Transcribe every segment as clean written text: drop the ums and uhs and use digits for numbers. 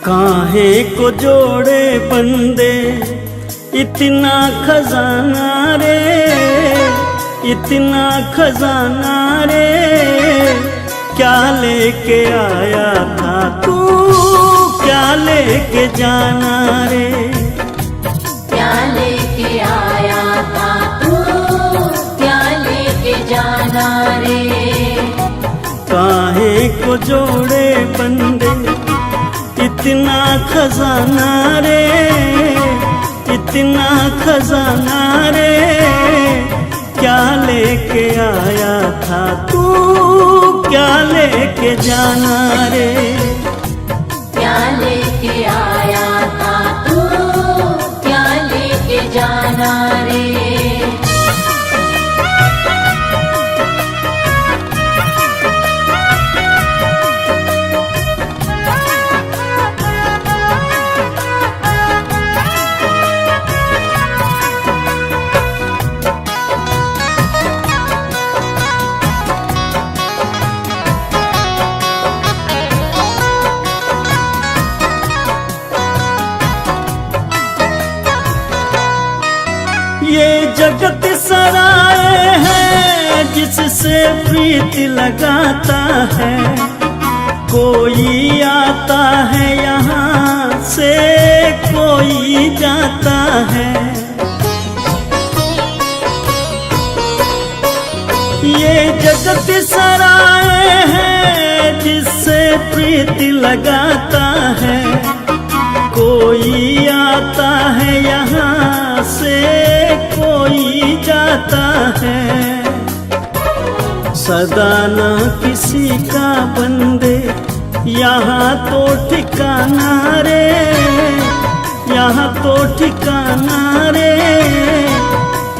काहे को जोड़े बंदे इतना खजाना रे, इतना खजाना रे, क्या लेके आया था तू, क्या लेके जाना रे, क्या लेके आया था तू, क्या लेके जाना रे। काहे को जोड़े बंदे इतना खजाना रे, इतना खजाना रे, क्या लेके आया था तू, क्या लेके जाना रे, क्या लेके आया था तू, क्या लेके जाना रे। ये जगत सराय है जिससे प्रीत लगाता है, कोई आता है यहाँ से कोई जाता है। ये जगत सराय है जिससे प्रीत लगाता है, कोई आता है यहाँ से कोई जाता है। सदा ना किसी का बंदे यहाँ तो ठिकाना रे, यहाँ तो ठिकाना रे,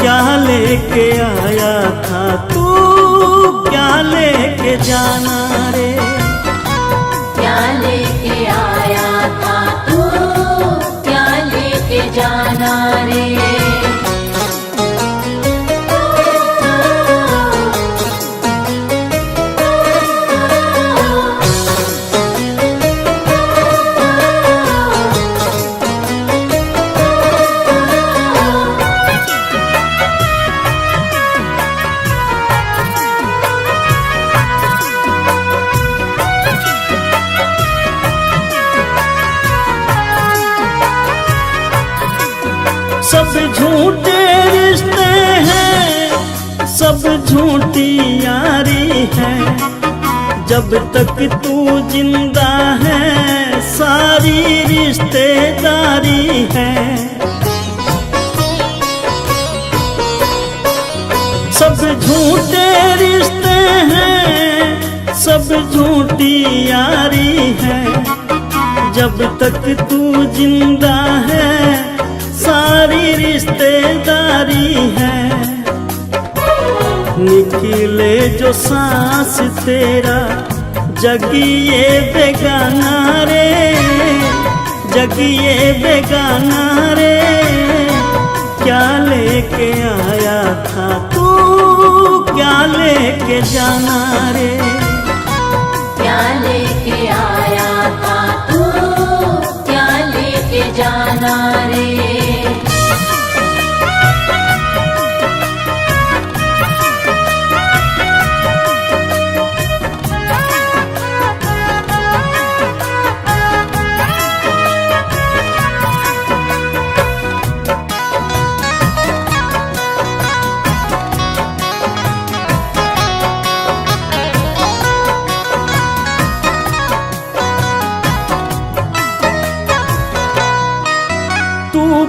क्या लेके आया था तू, क्या लेके जाना रे, क्या लेके आया था तू, क्या लेके जाना रे। सब झूठे रिश्ते हैं, सब झूठी यारी है, जब तक तू जिंदा है सारी रिश्तेदारी है। सब झूठे रिश्ते हैं, सब झूठी यारी है, जब तक तू जिंदा है सारी रिश्तेदारी है। निकले जो सांस तेरा जगिए बेगाना रे, जगिए बेगाना रे, क्या लेके आया था तू, क्या लेके जाना रे, क्या लेके आया था तू, क्या लेके जाना रे।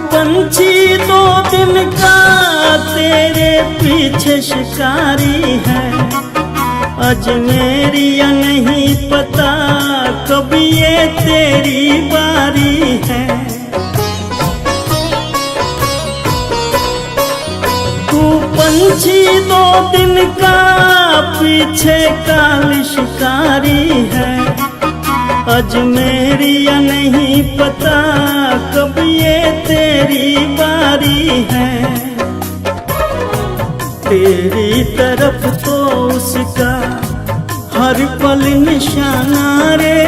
पंछी दो दिन का तेरे पीछे शिकारी है, अजमेरिया नहीं पता कब ये तेरी बारी है। तू पंछी दो दिन का पीछे काल शिकारी है, अजमेरिया नहीं पता कब ये तेरी बारी है। तेरी तरफ तो उसका हर पल निशाना रे,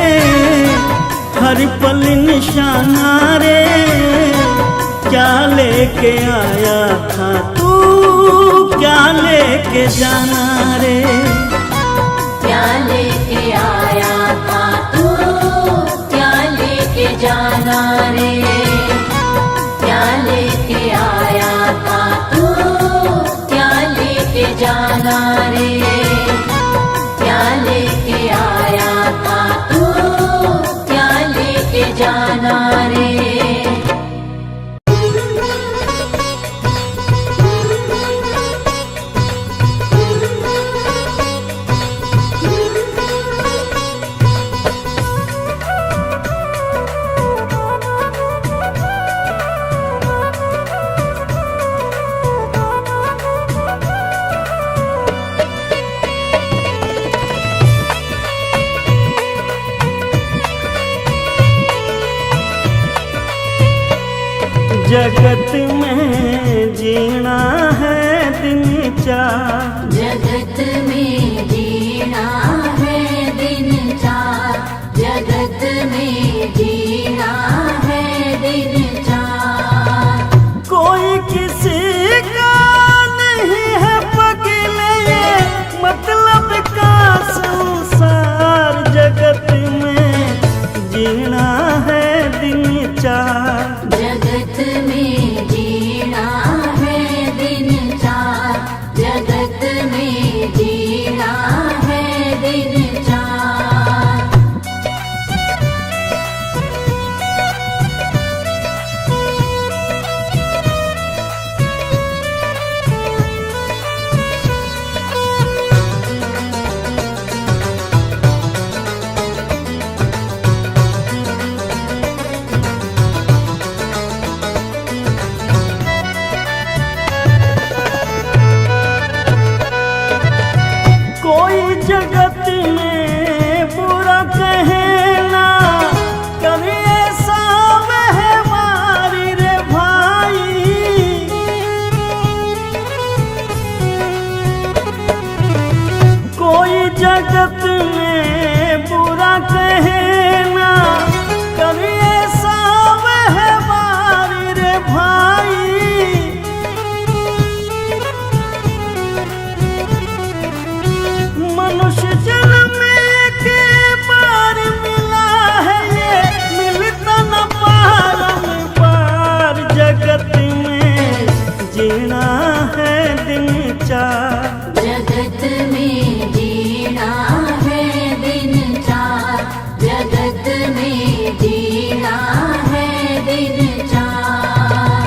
हर पल निशाना रे, क्या लेके आया था तू, क्या लेके जाना रे। क्या लेके आया था तू, क्या लेके जाना रे। क्या लेके आया था तू, क्या लेके जाना रे। क्या लेके आया था तू, क्या लेके जाना रे। जगत में जीना है दिन चार, जगत में जीना है दिन चार। जगत में जीना है दिन चार। कोई किसी का नहीं है पगले, मतलब का संसार। जगत में जीना है दिन चार, जगत में जीना है दिन चार। जगत में जीना है दिन चार। कोई जगत में बुरा कहना करे, ऐसा महमारी रे भाई। कोई जगत में बुरा कहना करे, ऐसा महमारी रे भाई। मनुष्य जन्म में के बार मिला है, ये मिलता न बारंबार। जगत में जीना है दिन चार, जगत में जीना है दिन चार। जगत में जीना है दिन चार।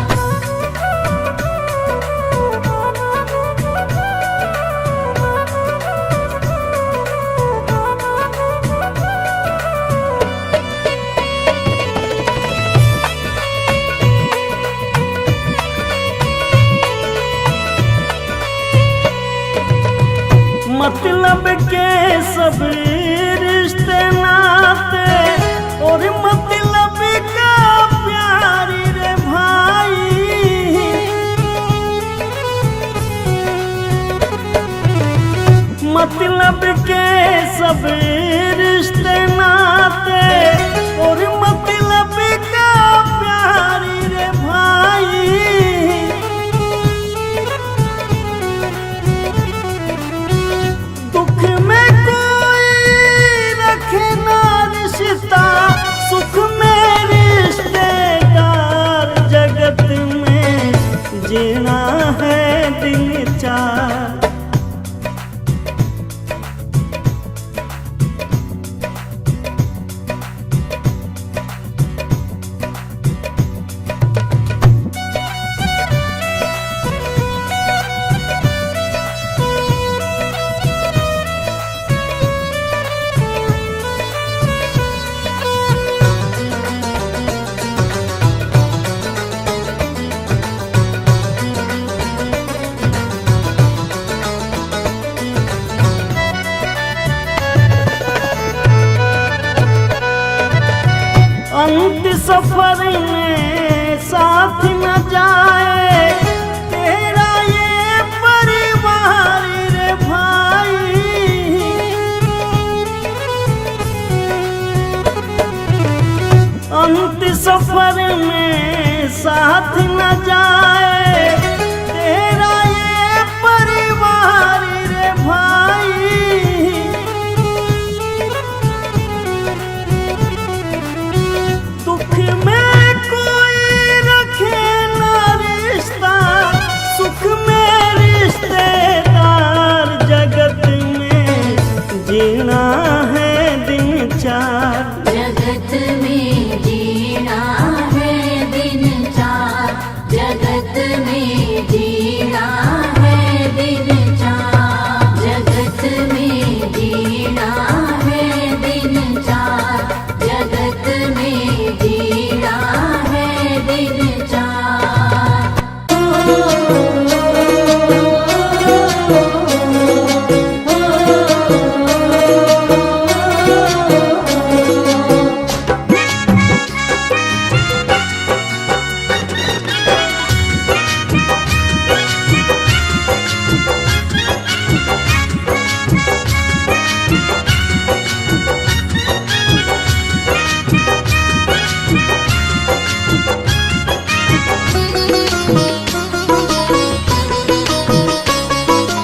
मतलब के सब रिश्ते नाते, और मतलब का प्यारी रे भाई। मतलब के सब रिश्ते नाते, और मतलब का प्यारी रे भाई। दुख में कोई रखे ना रिश्ता, सुख में रिश्तेदार। जगत में जीना है दिन चार, अंत सफर में साथ न जाए तेरा ये परिवार रे भाई। अंत सफर में साथ न जाए तेरा ये परिवार रे भाई। दुख में कोई रखे न रिश्ता, सुख में रिश्तेदार, जगत में जीना है दिन चार। जगत में जीना है दिन चार, जगत में जीना है दिन चार, जगत में जीना है दिन चार, जगत में जीना है दिन चार।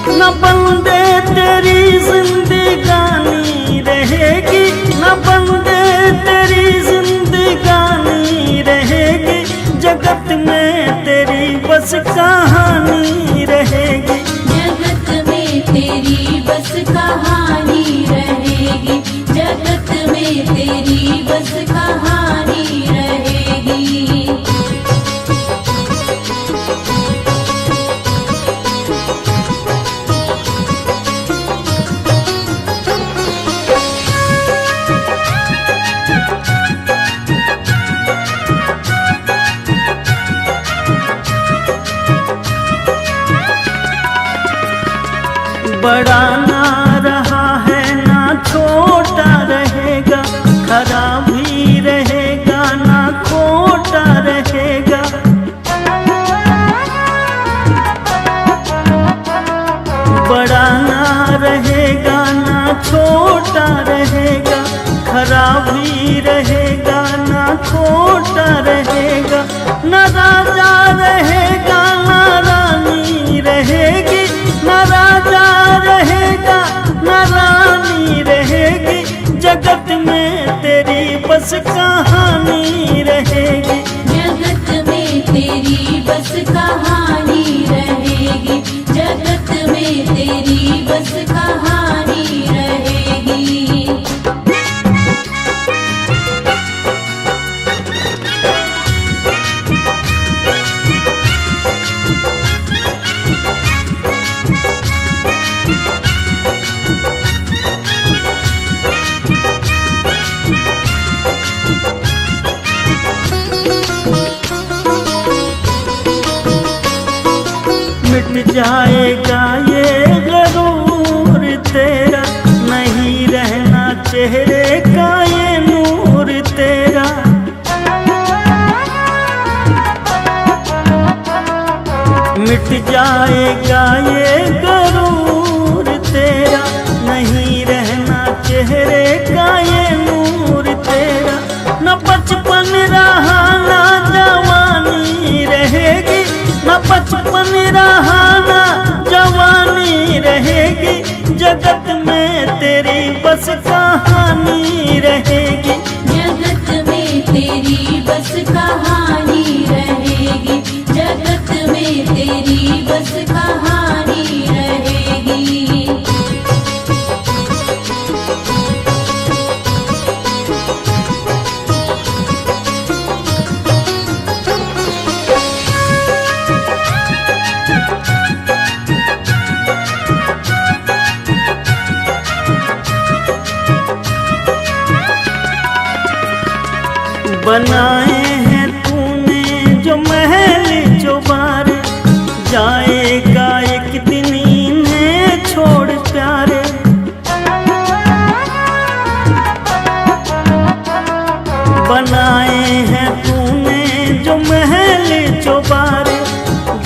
न बंदे तेरी जिंदगानी रहेगी, न बंदे तेरी जिंदगानी रहेगी, जगत में तेरी बस कहानी रहेगी। जगत में तेरी बस कहानी रहेगी, जगत में तेरी बस कहानी रहेगी। बड़ा ना रहा है ना छोटा रहेगा, खरा भी रहेगा ना खोटा रहेगा। बड़ा ना रहेगा ना छोटा रहेगा, खरा भी रहेगा ना खोटा रहेगा। न राजा रहेगा ना रानी रहेगी, न राजा रहेगा न रानी रहेगी, जगत में तेरी बस कहानी रहेगी। जगत में तेरी बस कहानी रहेगी, जगत में तेरी बस कहानी रहेगी। मिट जाएगा ये गरूर तेरा, नहीं रहना चेहरे का ये नूर तेरा। मिट जाएगा ये गरूर तेरा, नहीं रहना चेहरे का ये नूर तेरा। न बचपन रहा ना जवानी रहेगी, न बचपन रहा ना जवानी रहेगी, जगत में तेरी बस कहानी रहेगी। जगत में तेरी बस कहानी रहेगी, जगत में तेरी बस कहानी रहेगी। बनाए हैं तूने जो महल चौबारे, जाएगा एक दिन इन्हें छोड़ प्यारे। बनाए हैं तूने जो महल चौबारे,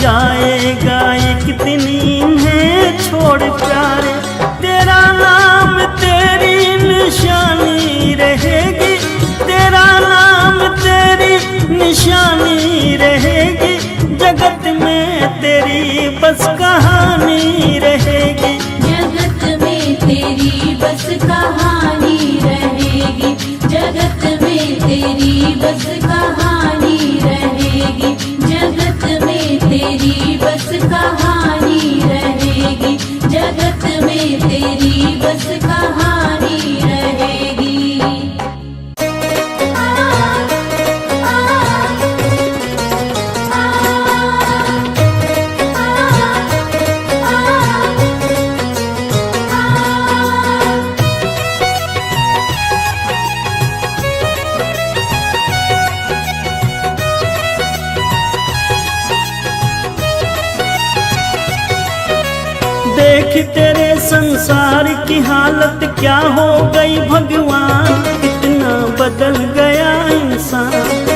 जाएगा एक दिन इन्हें छोड़ प्यारे। तेरा नाम तेरी निशानी रहेगी, तेरा नाम तेरी बस कहानी रहेगी। जगत में तेरी बस कहानी रहेगी, जगत में तेरी बस कहानी रहेगी, जगत में तेरी बस कहानी रहेगी, जगत में तेरी बस कहानी रहेगी। देख तेरे संसार की हालत क्या हो गई भगवान, कितना बदल गया इंसान।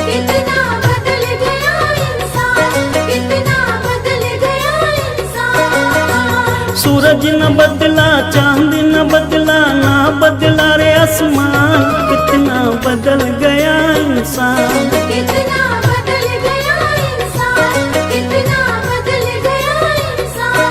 कितना बदल गया इंसान, कितना बदल गया इंसान। सूरज न बदला, चांद न बदला, ना बदला रे आसमान, कितना बदल गया इंसान। कितना बदल गया इंसान, कितना बदल गया इंसान।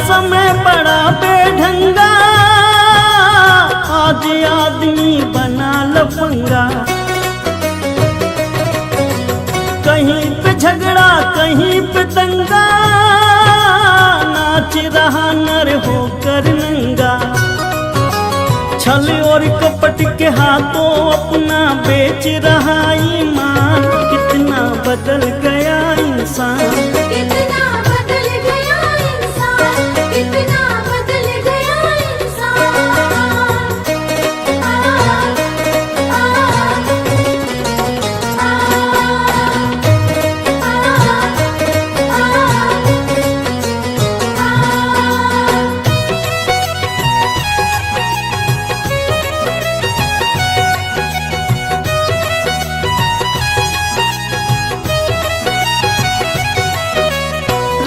समय बड़ा बेढंगा, आज आदमी बना लफंगा। कहीं पे झगड़ा कहीं पे दंगा, नाच रहा नर होकर नंगा। छल और कपट के हाथों अपना बेच रहा ईमान, कितना बदल गया इंसान। कितना बदल गया इंसान, कितना बदल गया इंसान।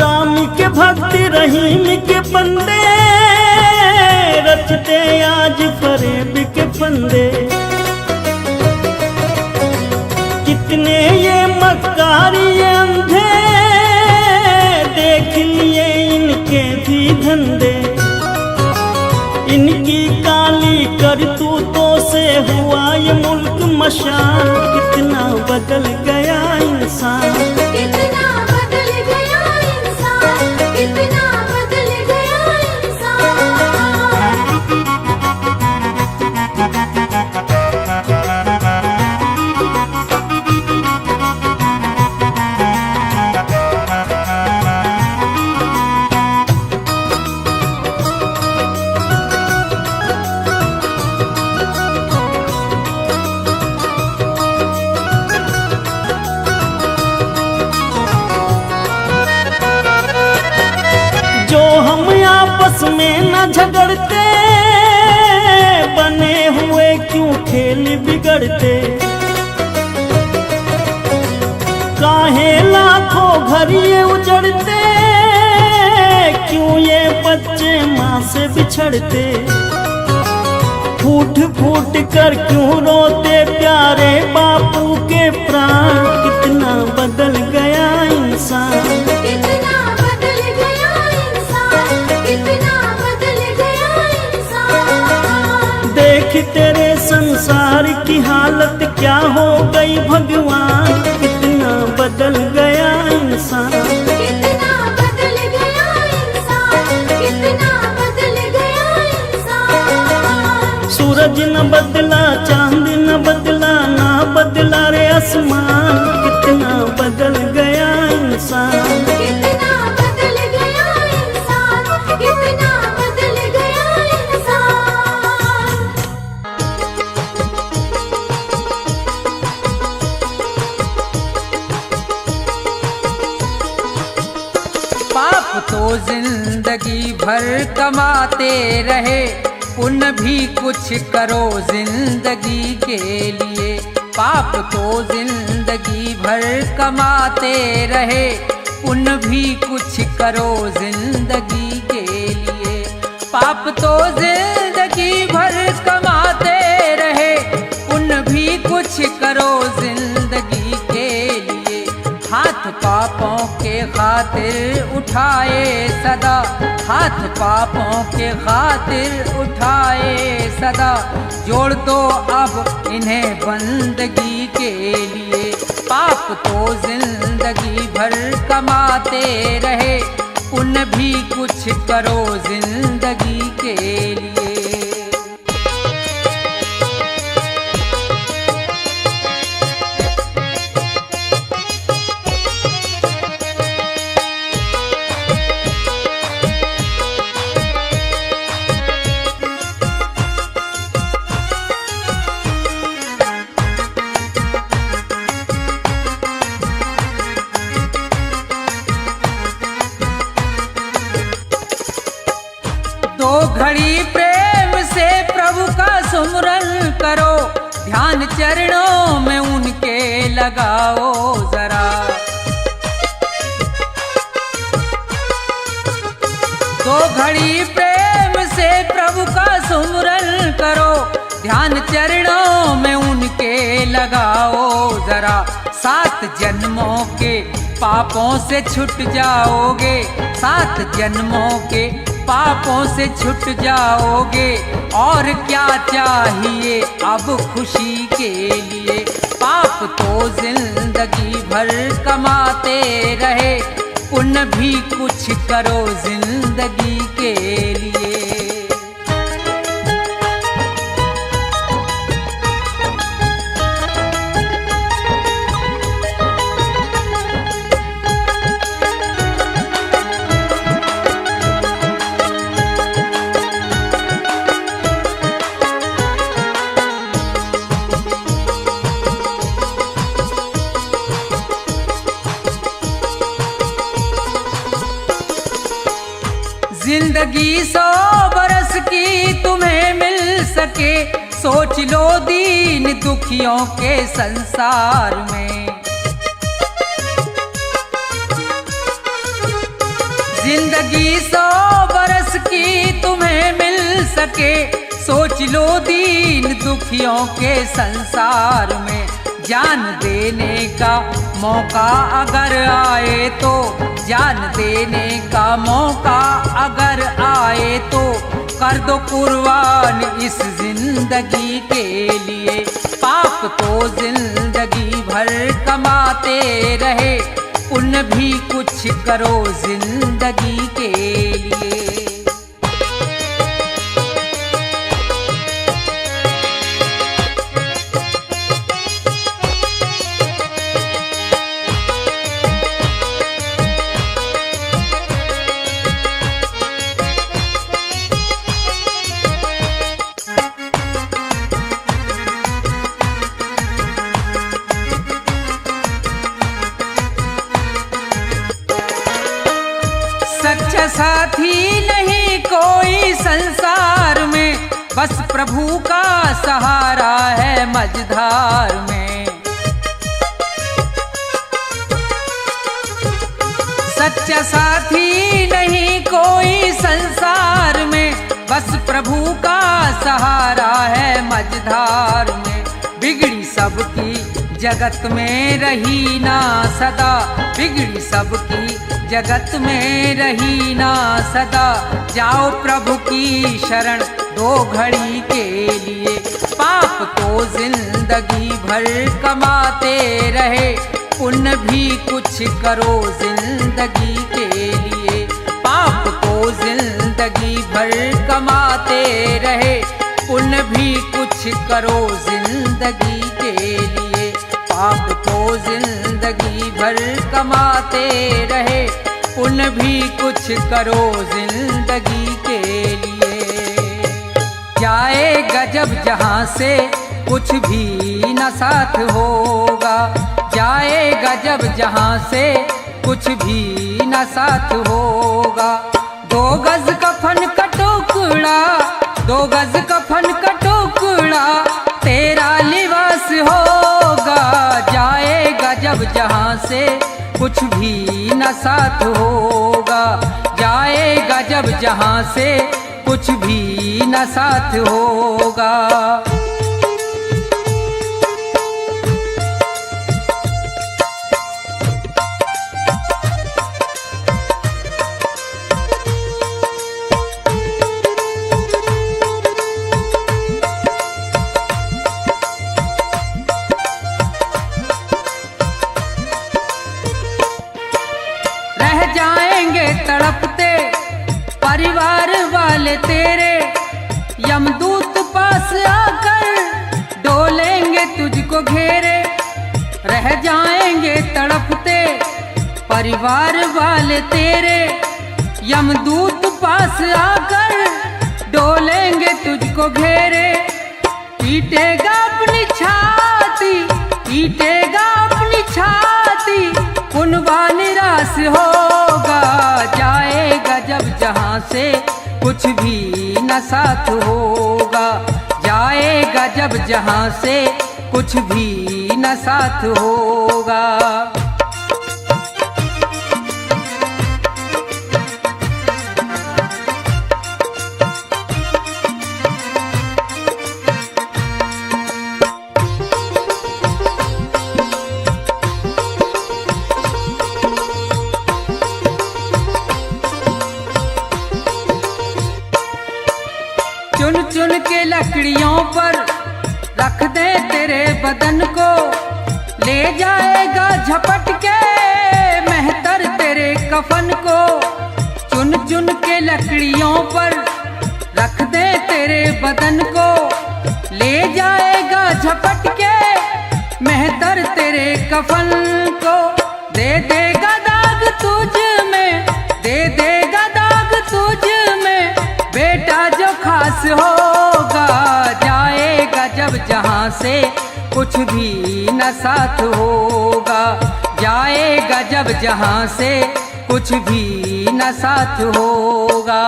राम के भक्त रहीम के बंदे, रचते आज फरेब के फंदे। कितने ये मक्कारी ये अंधे, देख लिए इनके भी धंधे। इनकी काली करतूतों से हुआ ये मुल्क मशान, कितना बदल गया इंसान। कितना बदल गया इंसान, कितना बदल गया इंसान। आपस में न झगड़ते, बने हुए क्यों खेल बिगड़ते। काहे लाखों घर ये उजड़ते, क्यों ये बच्चे माँ से बिछड़ते। फूट फूट कर क्यों रोते प्यारे बापू के प्राण, कितना बदल गया इंसान। कितना बदल गया इंसान, कितना बदल गया इंसान। देख तेरे संसार की हालत क्या हो गई भगवान, कितना बदल गया इंसान। कितना बदल गया इंसान, कितना बदल गया इंसान। सूरज न बदला, चांद न बदला, ना बदला रे आसमान, कितना बदल गया इंसान। कितना बदल गया इंसान, कितना बदल गया इंसान। पाप पाप तो जिंदगी भर कमाते रहे, पुण्य भी कुछ करो जिंदगी के लिए। पाप तो जिंदगी भर कमाते रहे, पुण्य भी कुछ करो जिंदगी के लिए। पाप तो जिंदगी भर कमाते रहे, पुण्य भी कुछ करो जिंदगी के लिए। हाथ पापों के खातिर उठाए सदा, हाथ पापों के खातिर उठाए सदा, जोड़ दो अब इन्हें बंदगी के लिए। पाप तो जिंदगी भर कमाते रहे, पुण्य भी कुछ करो जिंदगी के लिए। दो घड़ी प्रेम से प्रभु का सुमरन करो, ध्यान चरणों में उनके लगाओ जरा। दो घड़ी प्रेम से प्रभु का सुमरन करो, ध्यान चरणों में उनके लगाओ जरा। 7 जन्मों के पापों से छूट जाओगे, 7 जन्मों के पापों से छूट जाओगे। और क्या चाहिए अब खुशी के लिए। पाप तो जिंदगी भर कमाते रहे, पुण्य भी कुछ करो जिंदगी के लिए। जिंदगी 100 बरस की तुम्हें मिल सके, सोच लो दीन दुखियों के संसार में। जिंदगी 100 बरस की तुम्हें मिल सके, सोच लो दीन दुखियों के संसार में। जान देने का मौका अगर आए तो, जान देने का मौका अगर आए तो, कर दो कुर्बान इस जिंदगी के लिए। पाप तो जिंदगी भर कमाते रहे, पुण्य भी कुछ करो जिंदगी के लिए। सच्चा साथी नहीं कोई संसार में, बस प्रभु का सहारा है मझधार में। सच्चा साथी नहीं कोई संसार में, बस प्रभु का सहारा है मझधार में। बिगड़ी सबकी जगत में रही ना सदा, बिगड़ी सबकी जगत में रही ना सदा। जाओ प्रभु की शरण 2 घड़ी के लिए। पाप तो जिंदगी भर कमाते रहे, पुण्य भी कुछ करो जिंदगी के लिए। पाप तो जिंदगी भर कमाते रहे, पुण्य भी कुछ करो जिंदगी के लिए। पाप तो जिंदगी भर कमाते रहे, पुण्य भी कुछ करो जिंदगी के लिए। जाएगा जब जहाँ से कुछ भी न साथ होगा, जाएगा जब जहाँ से कुछ भी न साथ होगा। 2 गज कफन का टुकड़ा, 2 गज कफन का टुकड़ा तेरा लिबास होगा। जाएगा जब जहाँ से कुछ भी न साथ होगा। जाएगा जब जहाँ से कुछ भी न साथ होगा। रह जाएंगे तड़पते परिवार वाले तेरे, यमदूत पास आकर डोलेंगे तुझको घेरे। रह जाएंगे तड़पते परिवार वाले तेरे, यमदूत पास आकर डोलेंगे तुझको घेरे। पीटेगा अपनी छाती, पीटेगा अपनी छाती, कुनबा निराश होगा। जाएगा जब जहाँ से कुछ भी न साथ होगा। जाएगा जब जहाँ से कुछ भी न साथ होगा। चुन चुन के लकड़ियों पर रख दे तेरे बदन को, ले जाएगा झपट के मेहतर तेरे कफन को। चुन चुन के लकड़ियों पर रख दे तेरे बदन को, ले जाएगा झपट के मेहतर तेरे कफन को। दे देगा दाग तुझ में, दे देगा दाग तुझ में, बेटा जो खास होगा। जाएगा जब जहाँ से कुछ भी न साथ होगा। जाएगा जब जहाँ से कुछ भी न साथ होगा।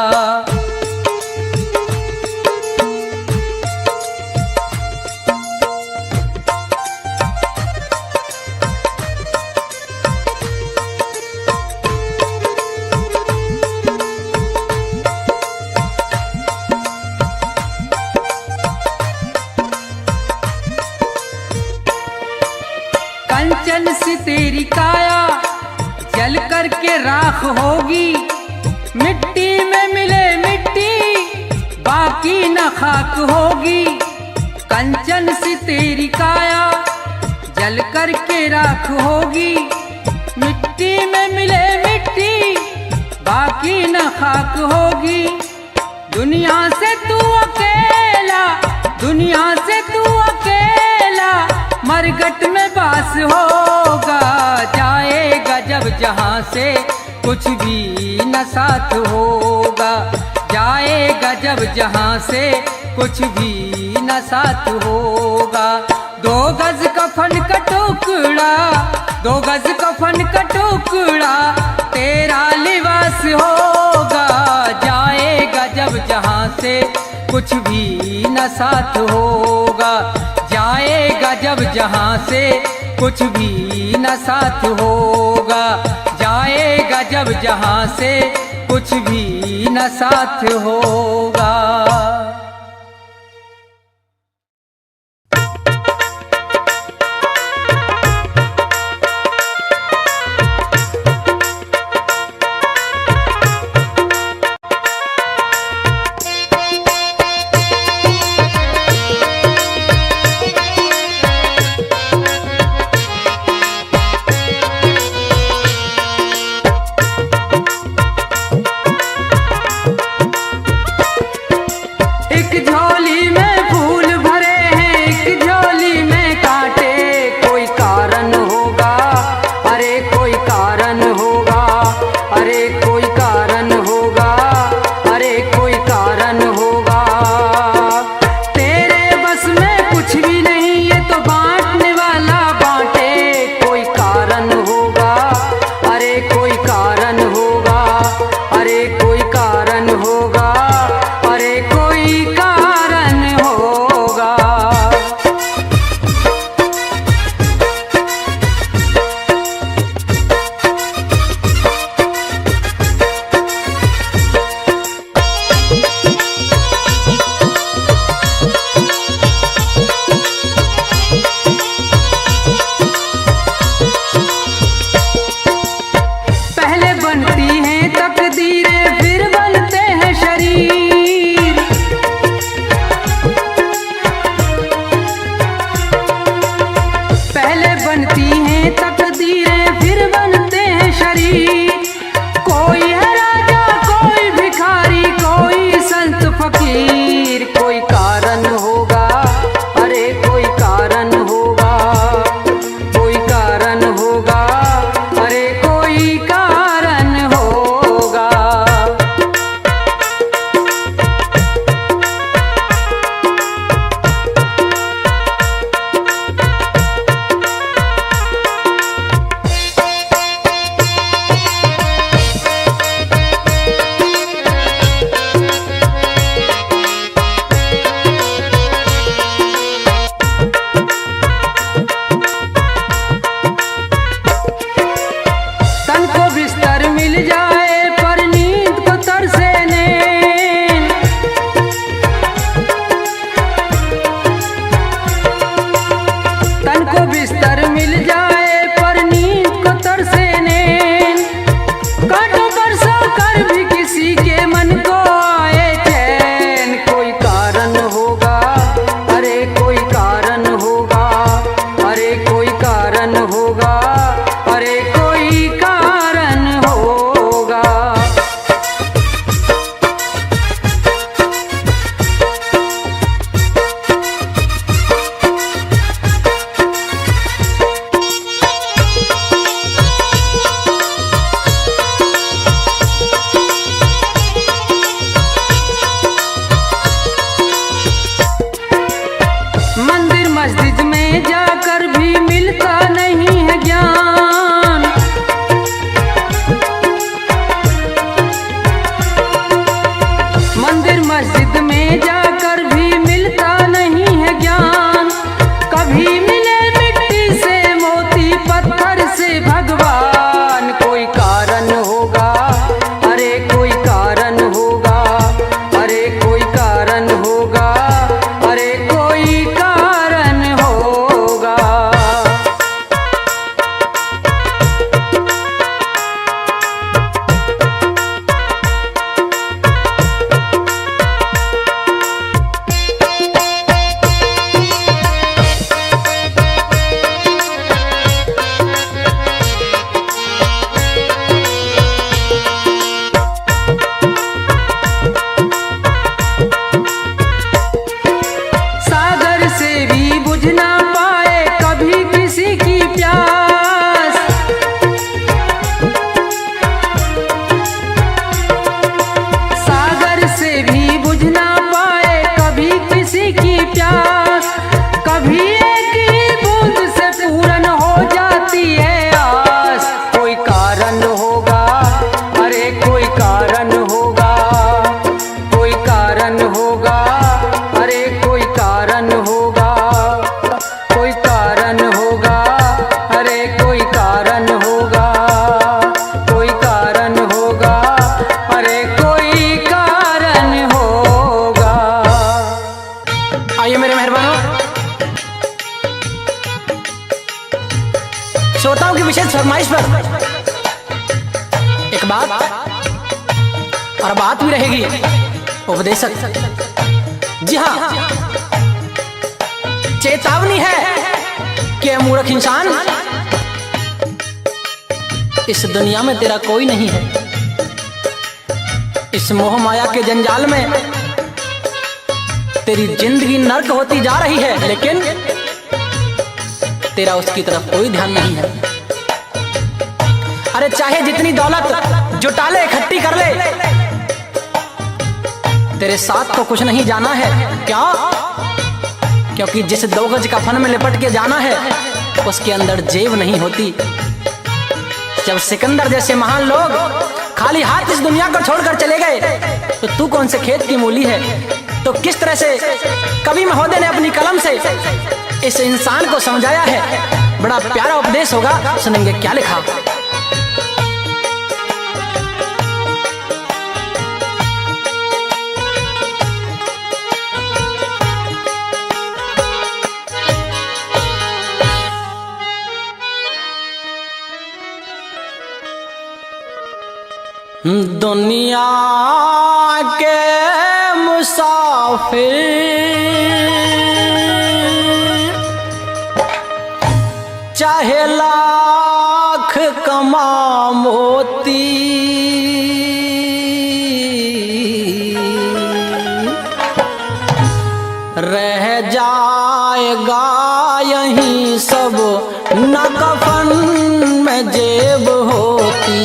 कंचन सी तेरी काया जल करके राख होगी। मिट्टी में मिले मिट्टी बाकी न खाक होगी। कंचन सी तेरी काया जल करके राख होगी। मिट्टी में मिले मिट्टी बाकी न खाक होगी। दुनिया से तू अकेला, दुनिया से तू अकेला मरघट में बास होगा। जाएगा जब जहाँ से कुछ भी न साथ होगा। जाएगा जब जहाँ से कुछ भी न साथ होगा। 2 गज कफन का टुकड़ा, 2 गज कफन का टुकड़ा तेरा लिबास होगा। जाएगा जब जहाँ से कुछ भी न साथ होगा। जाएगा जब जहाँ से कुछ भी न साथ होगा। जाएगा जब जहाँ से कुछ भी न साथ होगा। परमेश्वर। एक बात और बात भी रहेगी उपदेशक। जी हाँ, चेतावनी है कि मूर्ख इंसान, इस दुनिया में तेरा कोई नहीं है। इस मोह माया के जंजाल में तेरी जिंदगी नर्क होती जा रही है, लेकिन तेरा उसकी तरफ कोई ध्यान नहीं है। अरे चाहे जितनी दौलत जुटा ले, इकट्ठी कर ले, तेरे साथ तो कुछ नहीं जाना है। क्या? क्योंकि जिस 2 गज कफन में लिपट के जाना है, उसके अंदर जेब नहीं होती। जब सिकंदर जैसे महान लोग खाली हाथ इस दुनिया को छोड़कर चले गए, तो तू कौन से खेत की मूली है? तो किस तरह से कवि महोदय ने अपनी कलम से इस इंसान को समझाया है। बड़ा प्यारा उपदेश होगा, सुनेंगे क्या लिखा। दुनिया के मुसाफिर चाहे लाख कमा मोती, रह जाएगा यहीं सब न कफन में जेब होती।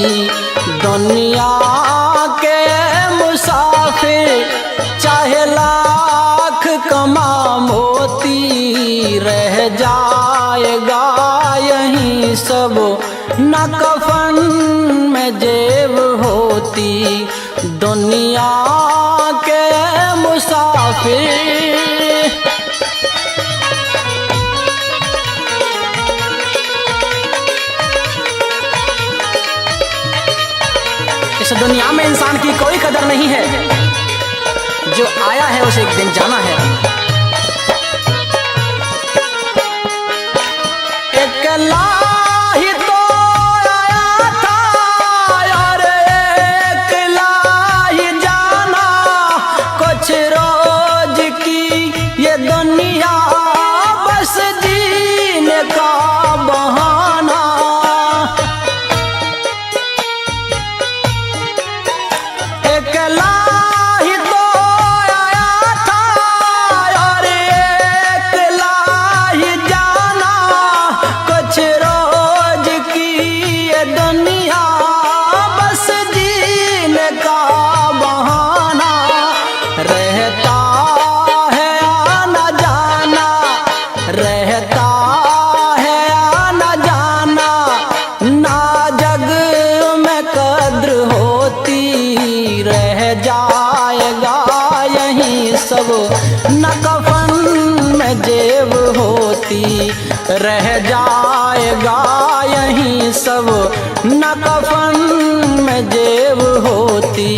दुनिया के मुसाफिर चाहे लाख कमा मोती, रह जाएगा यहीं सब न कफन में जेब होती। दुनिया के मुसाफिर। इस दुनिया में इंसान की कोई कदर नहीं है। जो आया है उसे एक दिन जाना है। अकेला ही तो आया था और अकेला ही जाना। कुछ रोज की ये दुनिया बस जीने का बहाना। अकेला ही तो आया था और अकेला ही जाना। कुछ रोज की ये दुनिया बस जीने का बहाना। रहता है आना जाना, रहता है आना जाना, ना जग में कद्र होती। रह जाएगा यहीं सब न कफन में जेब होती। रह जाएगा यहीं सब न कफन में जेब होती।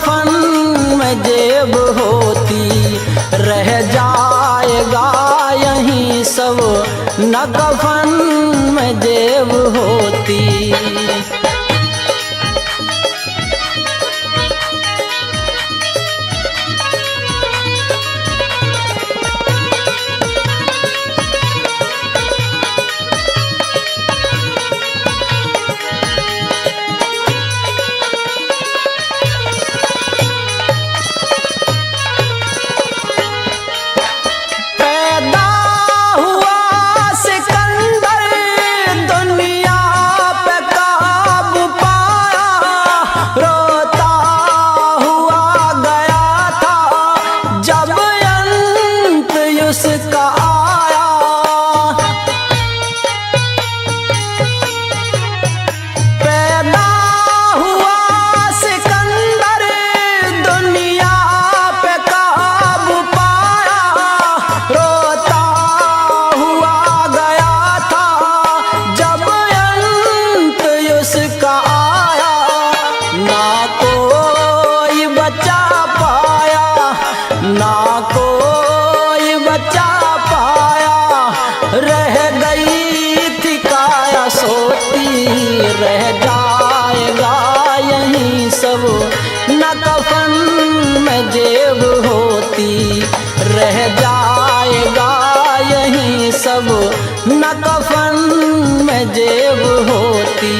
कफन में जेब होती, रह जाएगा यहीं सब न कफन में जेब होती। रह जाएगा यहीं सब न कफन में जेब होती, रह जाएगा यहीं सब न कफन में जेब होती।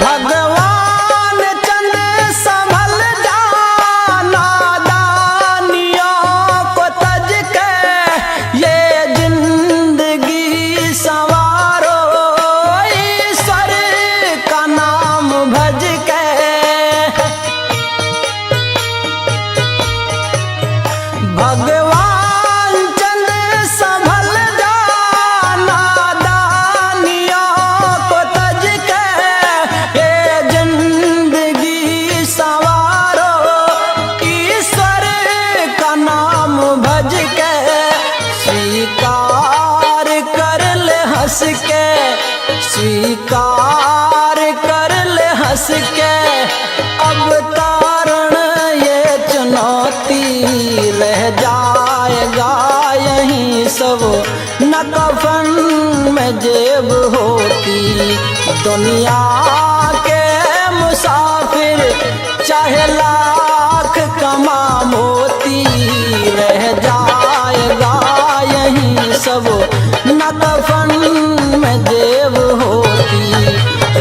भगवान चंद संभल जाना, दानियों को तज के ये जिंदगी संवारो, ईश्वर का नाम भज के स्वीकार कर ले हंस के, स्वीकार कर ले हंस के अब तारण ये चुनौती, रह जाएगा यहीं सब न कफन में जेब होती। दुनिया के मुसाफिर चाहे लाख कमा मोती, रह जाएगा यहीं सब न कफन में जेब होती,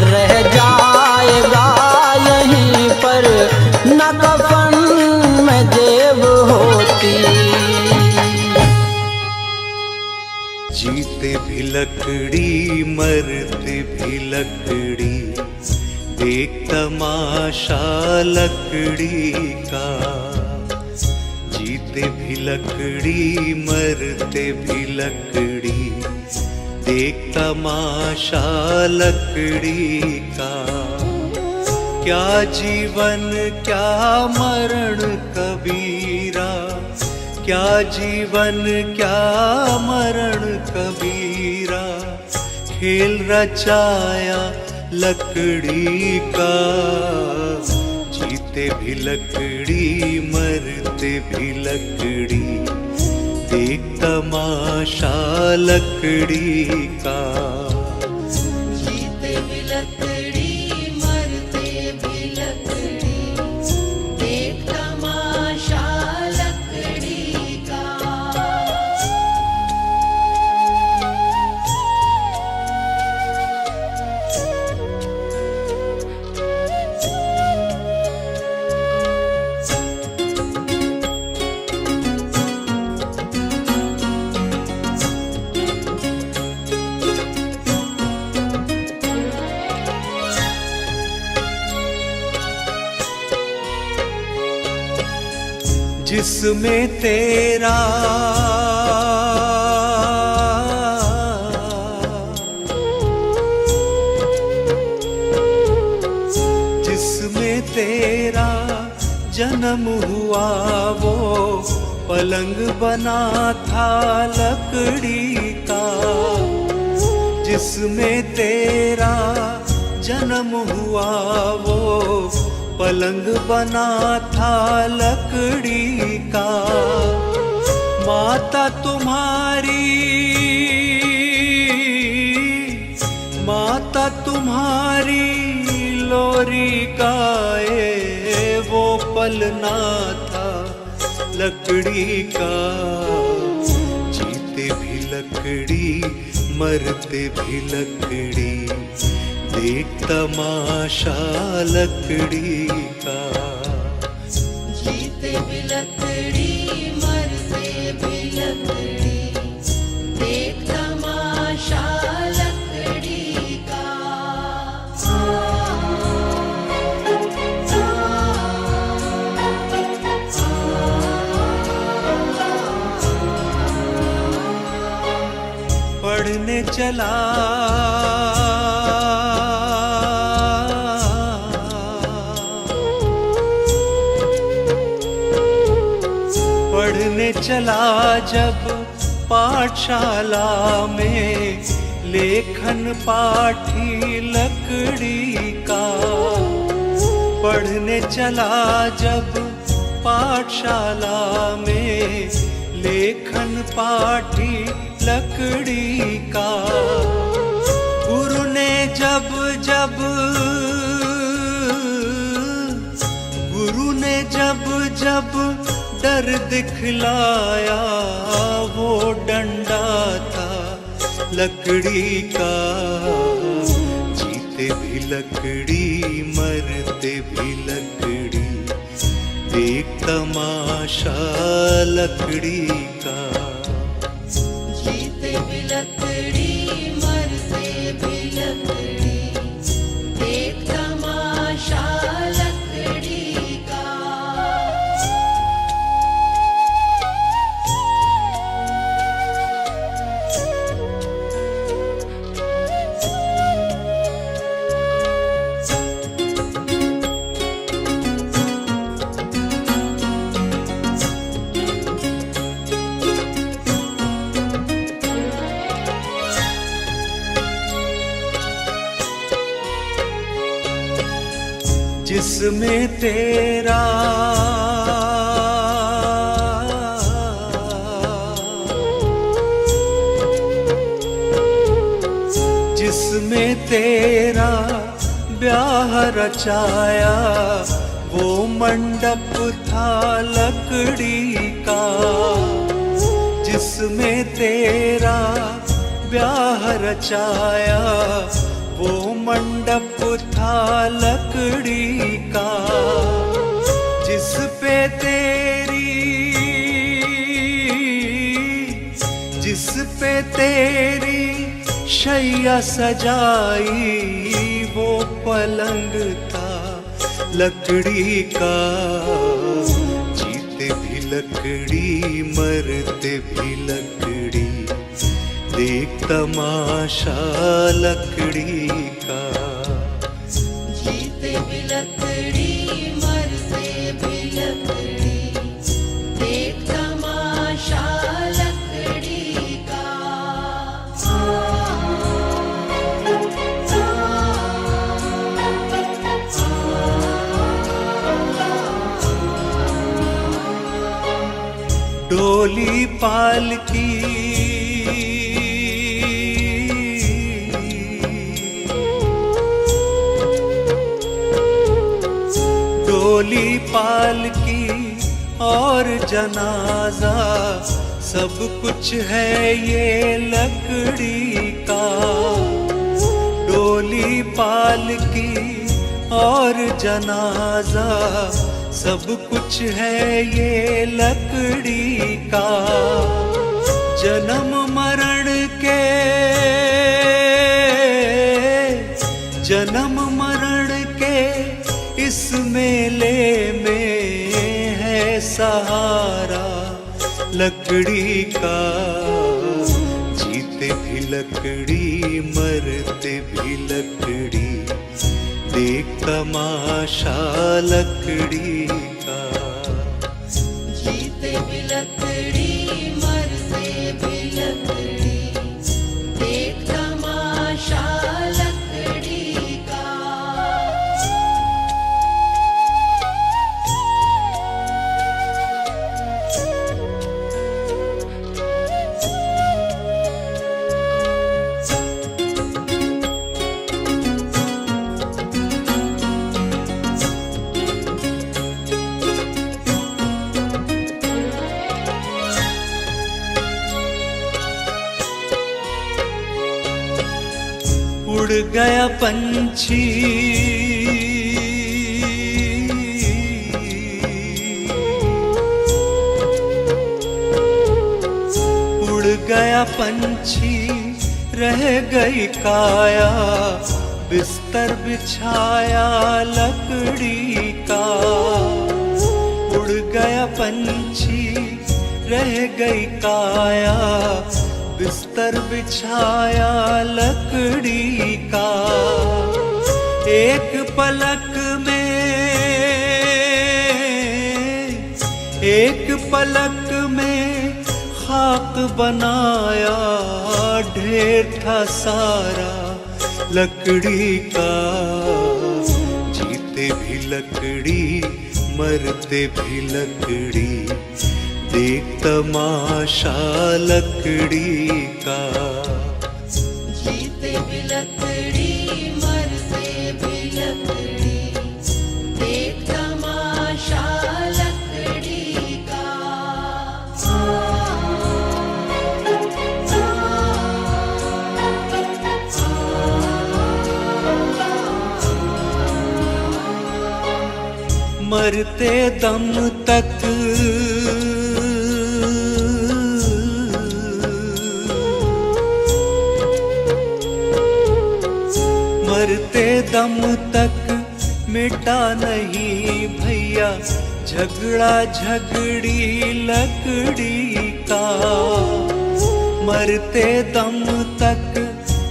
रह जाएगा यहीं पर न कफन में जेब होती। जीते भी लकड़ी मरते भी लकड़ी, देख तमाशा लकड़ी का। जीते भी लकड़ी मरते भी लकड़ी, देख तमाशा लकड़ी का। क्या जीवन क्या मरण कबीरा, क्या जीवन क्या मरण कबीरा, खेल रचाया लकड़ी का। जीते भी लकड़ी मरते भी लकड़ी, देख तमाशा लकड़ी का। जीते भी लकड़ी मरते भी लकड़ी, देख तमाशा लकड़ी का। जिसमें तेरा तेरा जन्म हुआ वो पलंग बना था लकड़ी का, जिसमें तेरा जन्म हुआ वो पलंग बना था लकड़ी का। माता तुम्हारी लोरी गाए वो पलना था लकड़ी का। जीते भी लकड़ी मरते भी लकड़ी, देख तमाशा लकड़ी का। जीते भी लकड़ी मरते भी लकड़ी, देख तमाशा लकड़ी का। पढ़ने चला जब पाठशाला में, लेखन पाठी लकड़ी का। पढ़ने चला जब पाठशाला में, लेखन पाठी लकड़ी का। गुरु ने जब डर दिखलाया वो डंडा था लकड़ी का। जीते भी लकड़ी मरते भी लकड़ी, देख तमाशा लकड़ी का। जीते भी लकड़ी मरते भी लकड़ी, देख तमाशा लकड़ी का। जिसमें तेरा ब्याह रचाया वो मंडप था लकड़ी का। जिसमें तेरा ब्याह रचाया वो मंडप था लकड़ी का। जिस पे तेरी शैया सजाई वो पलंग था लकड़ी का। जीते भी लकड़ी मरते भी लकड़ी, देख तमाशा लकड़ी का। जीते भी लकड़ी मरते भी लकड़ी, देख तमाशा लकड़ी का। डोली पालकी और जनाजा सब कुछ है ये लकड़ी का। डोली पालकी और जनाजा सब कुछ है ये लकड़ी का। जन्म मरण के इस मेले में है सहारा लकड़ी का, जीते भी लकड़ी मरते भी लकड़ी, देख तमाशा लकड़ी का। जीते भी लकड़ी मरते भी लकड़ी, देख तमाशा लकड़ी का। उड़ गया पंछी उड़ गया पंछी, रह गई काया, बिस्तर बिछाया लकड़ी का। उड़ गया पंछी, रह गई काया, बिस्तर बिछाया लकड़ी का। एक पलक में खाक बनाया, ढेर था सारा लकड़ी का। जीते भी लकड़ी मरते भी लकड़ी, देख तमाशा लकड़ी का। जीते भी लकड़ी मरते भी लकड़ी, देख तमाशा लकड़ी का। मरते दम तक मरते दम तक मिटा नहीं भैया, झगड़ा झगड़ी लकड़ी का। मरते दम तक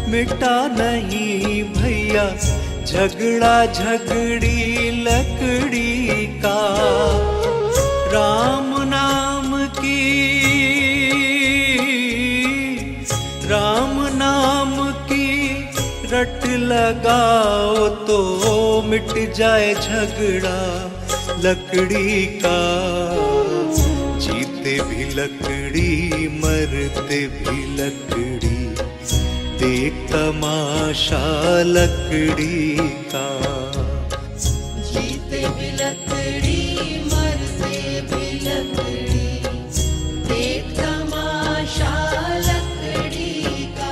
मिटा नहीं भैया, झगड़ा झगड़ी लकड़ी का। राम नाम की रट लगाओ तो मिट जाए झगड़ा लकड़ी का। जीते भी लकड़ी मरते भी लकड़ी, देख तमाशा लकड़ी का। जीते भी लकड़ी मरते भी लकड़ी, देख तमाशा लकड़ी का।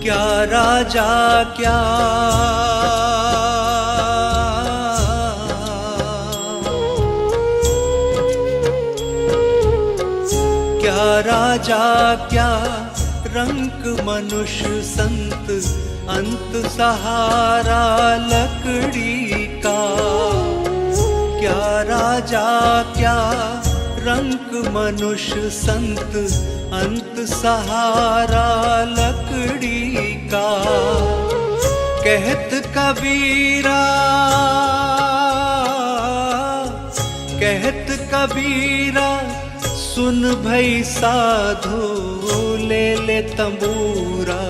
क्या राजा क्या राजा क्या रंक मनुष्य संत, अंत सहारा लकड़ी का। क्या राजा क्या रंक मनुष्य संत, अंत सहारा लकड़ी का। कहत कबीरा सुन भई साधो, ले ले तंबूरा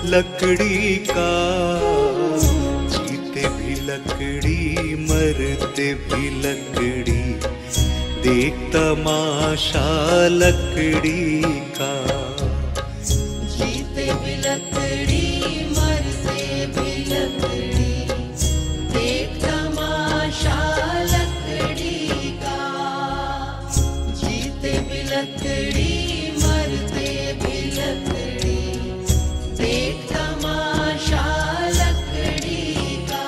लकड़ी का। जीते भी लकड़ी मरते भी लकड़ी, देख तमाशा लकड़ी का। जीते भी लकड़ी मरते भी लकड़ी, देख तमाशा लकड़ी का। जीते भी लकड़ी मरते भी लकड़ी देख तमाशा लकड़ी का।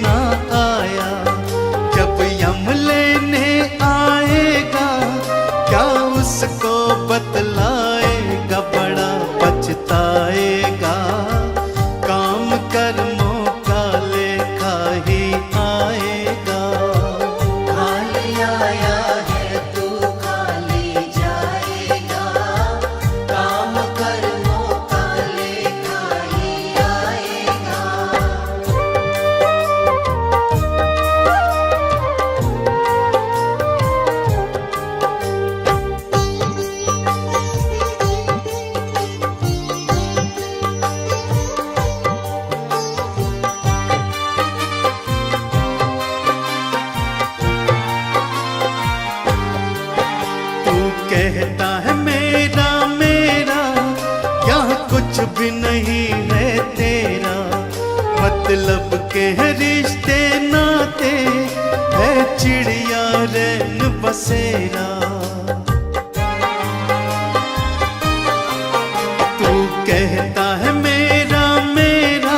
ना आया। जब यम लेने आएगा क्या उसको बतलाएगा, बड़ा पछताएगा। काम कर्मों का लेखा ही आएगा। खाली आया है तू खाली जाएगा, काम कर्मों का लेखा ही आएगा। तू कहता है मेरा मेरा, यहाँ कुछ भी नहीं है तेरा। मतलब के है रिश्ते नाते, है चिड़िया रैन बसेरा। तू कहता है मेरा मेरा,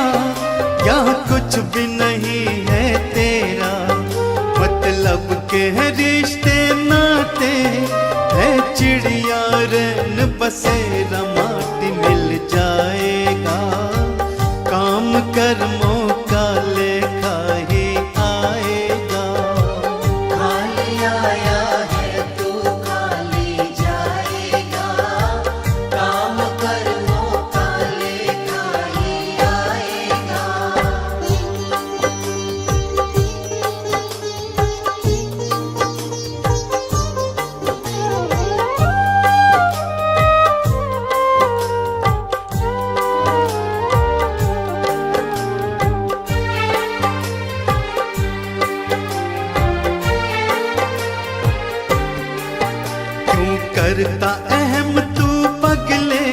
यहाँ कुछ भी नहीं है तेरा। मतलब के है रिश्ते नाते, है चिड़िया रैन बसेरा। माटी मिल जाएगा, काम कर्मों का लेखा ही आएगा। खाली आया है तू खाली जाएगा, काम कर्मों का लेखा ही आएगा। क्यों करता अहम तू पगले,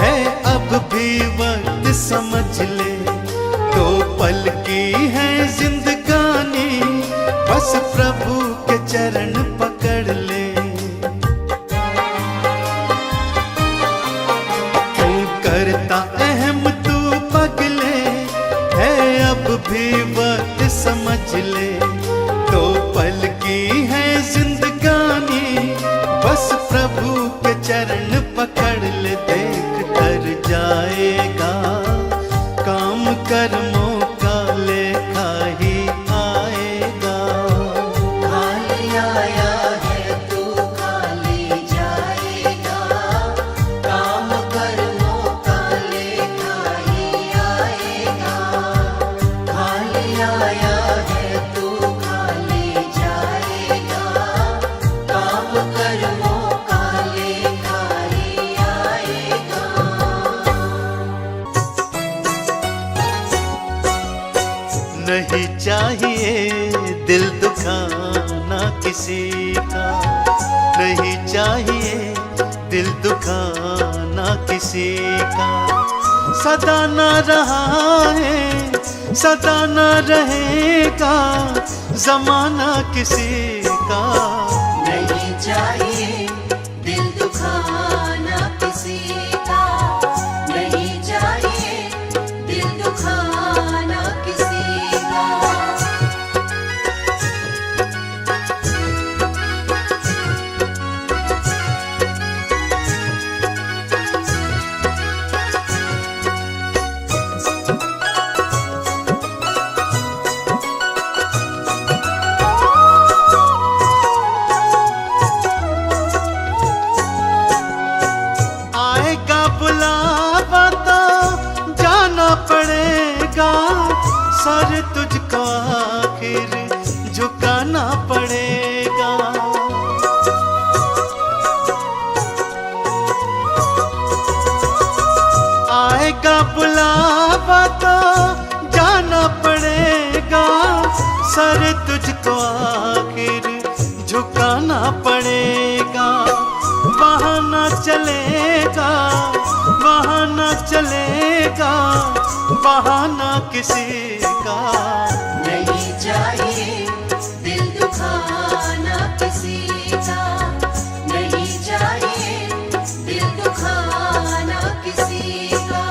है अब भी वक्त समझ ले। दो पल की है जिंदगानी, बस प्रभु के चरण पकड़ ले। क्यों करता अहम तू पगले, है अब भी वक्त समझ ले। दो पल की है जिंदगानी, बस प्रभु के चरण पकड़ ले। देख कर जाएगा, काम कर्मों का लेखा ही आएगा। खाली आया है तू खाली जाएगा, काम कर्मों का लेखा ही आएगा। खाली आया है तू खाली जाएगा, काम कर्मों का लेखा ही आएगा। नहीं चाहिए दिल दुखाना किसी का, नहीं चाहिए दिल दुखाना किसी का। सदा न रहा है सदा न रहेगा जमाना किसी का। नहीं चाहिए दिल दुखाना किसी का, नहीं चाहिए दिल दुखाना किसी का। आएगा बुलावा तो जाना पड़ेगा, सर तुझको आखिर झुकाना पड़ेगा। आएगा बुलावा तो जाना पड़ेगा, सर तुझको आखिर झुकाना पड़ेगा। बहाना चलेगा बहाना चलेगा, बहाना किसी का। नहीं चाहिए दिल दुखाना किसी का, नहीं चाहिए दिल दुखाना किसी का।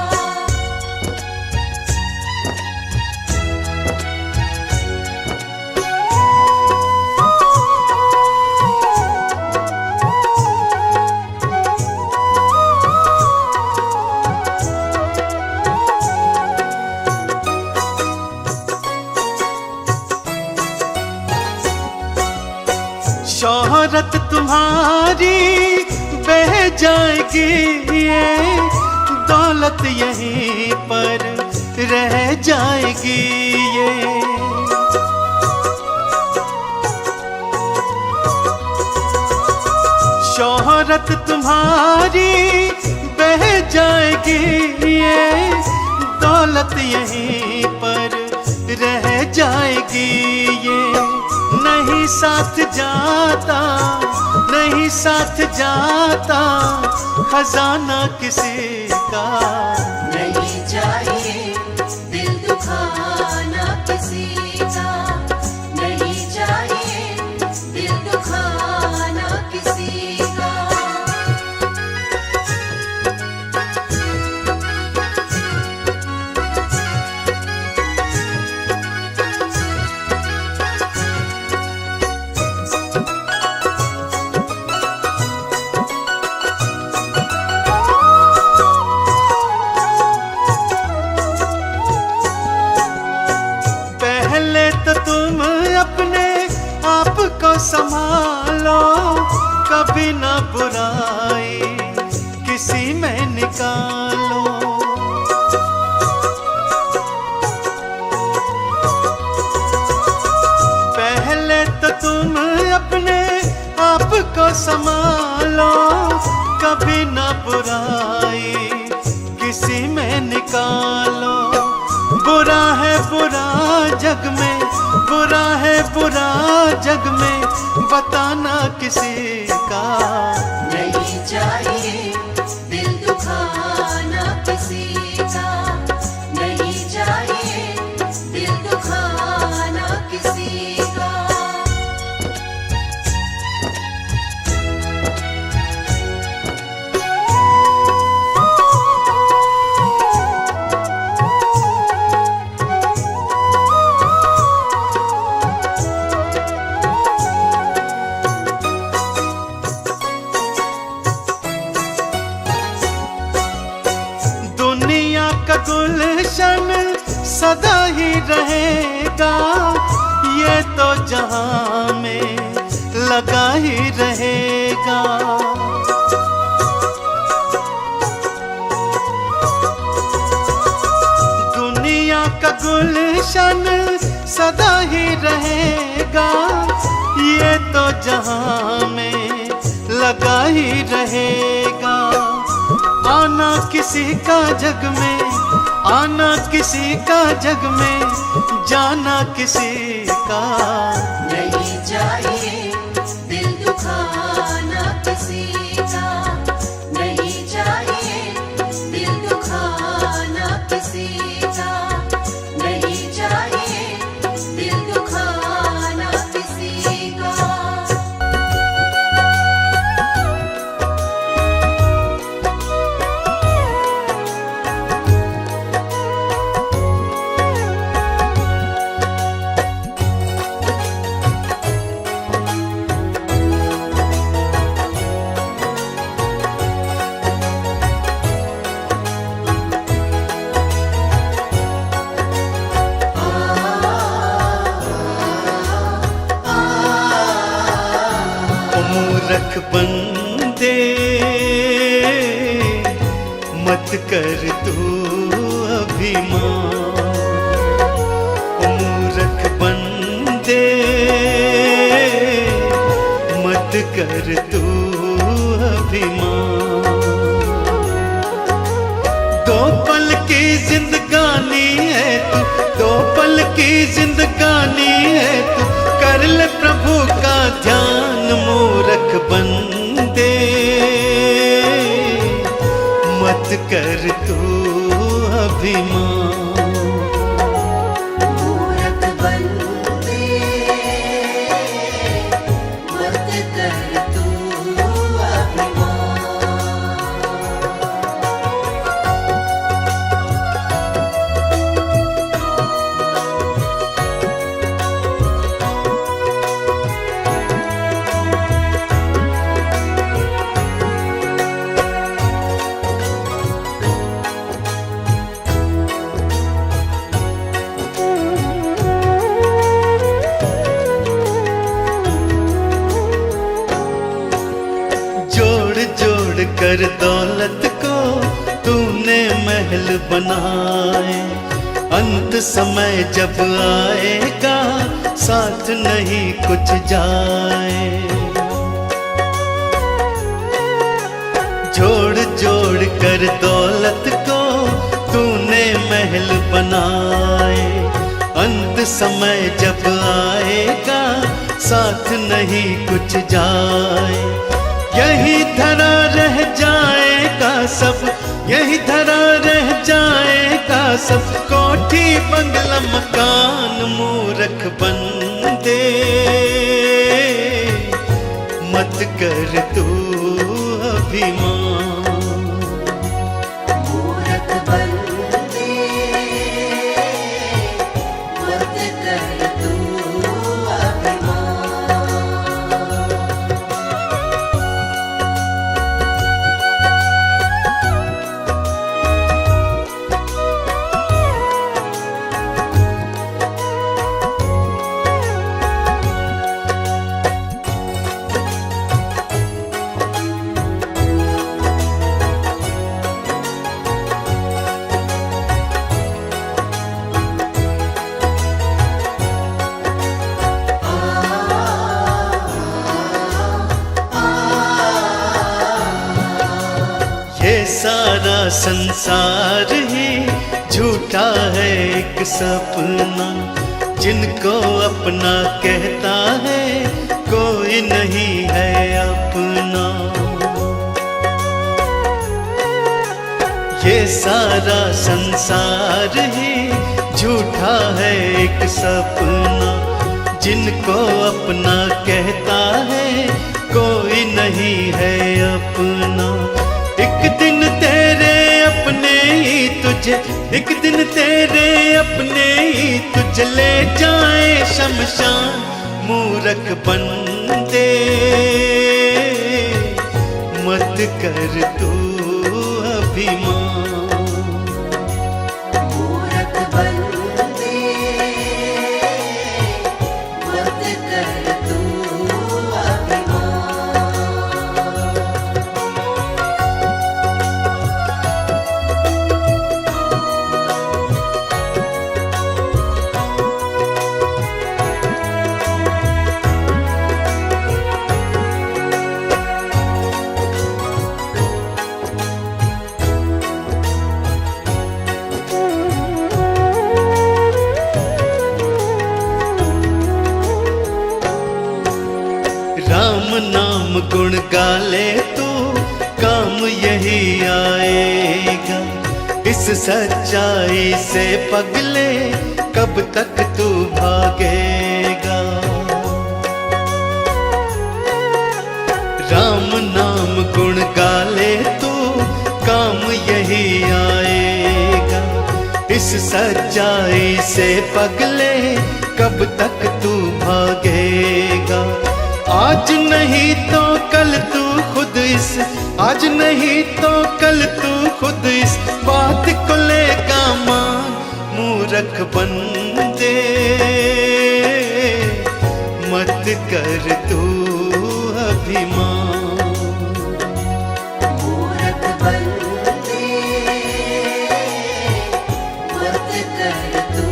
शोहरत तुम्हारी बह जाएगी, ये दौलत यहीं पर रह जाएगी। ये शोहरत तुम्हारी बह जाएगी, ये दौलत यहीं पर रह जाएगी। ये नहीं साथ जाता, नहीं साथ जाता खजाना किसी का। नहीं चाहिए दिल दुखाना किसी का, नहीं चाहिए दिल दुखाना किसी का। पहले तो तुम अपने आप को संभालो, कभी ना बुराई किसी में निकालो। पहले तो तुम अपने आप को संभालो, कभी ना बुराई किसी में निकालो। बुरा है बुरा जग में, बुरा है बुरा जग में बताना किसी का। नहीं चाहिए दिल दुखाना किसी का, नहीं चाहिए दिल दुखाना किसी का। दुनिया का गुलशन सदा ही रहेगा, ये तो जहां में लगा ही रहेगा। दुनिया का गुलशन सदा ही रहेगा, ये तो जहां में लगा ही रहेगा। आना किसी का जग में, आना किसी का जग में, जाना किसी का। नहीं चाहिए दिल दुखाना किसी का, नहीं चाहिए दिल दुखाना किसी का, नहीं चाहिए दिल दुखाना किसी का। मूर्ख बंदे मत कर तू अभिमान। मूर्ख बंदे मत कर तू अभिमान। दो पल की जिंदगानी है तू, दो पल की जिंदगानी है तू, कर ले प्रभु का ध्यान। मूर्ख बंदे मत कर तू अभिमान। मूर्ख बंदे मत कर तू अभिमान। कर दौलत को तूने महल बनाए, अंत समय जब आएगा साथ नहीं कुछ जाए। जोड़ जोड़ कर दौलत को तूने महल बनाए, अंत समय जब आएगा साथ नहीं कुछ जाए। यही धरा रह जाएगा सब, यही धरा रह जाएगा सब, कोठी बंगला मकान मूर्ख बंदे, मत कर तू अभिमान। मूर्ख बंदे मत कर तू अभिमान। ये सारा संसार ही झूठा है एक सपना, जिनको अपना कहता है कोई नहीं है अपना। ये सारा संसार ही झूठा है एक सपना, जिनको अपना कहता है कोई नहीं है अपना। एक दिन तेरे अपने ही तुझे, एक दिन तेरे अपने ही तुझे ले जाए शमशान, मूर्ख बंदे मत कर तू अभिमान। मूर्ख बंदे मत कर तू अभिमान। राम नाम गुण गाले तो काम यही आएगा, इस सच्चाई से पगले कब तक तू भागेगा। राम नाम गुण गाले तो काम यही आएगा, इस सच्चाई से पगले कब तक तू भागेगा। आज नहीं तो कल तू खुद इस, आज नहीं तो कल तू खुद इस बात को लेगा मान, मूर्ख बंदे मत कर तू अभिमान। मूर्ख बंदे मत कर तू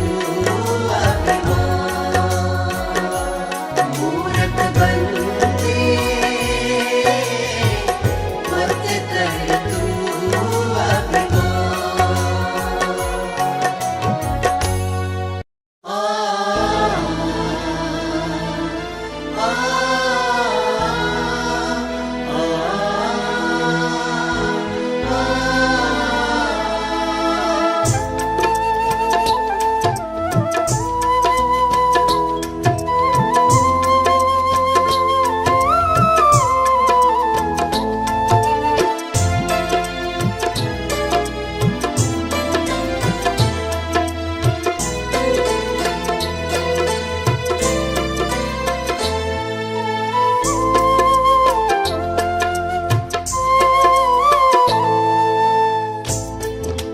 अभिमान। मूर्ख बंदे मत कर तू अभिमान।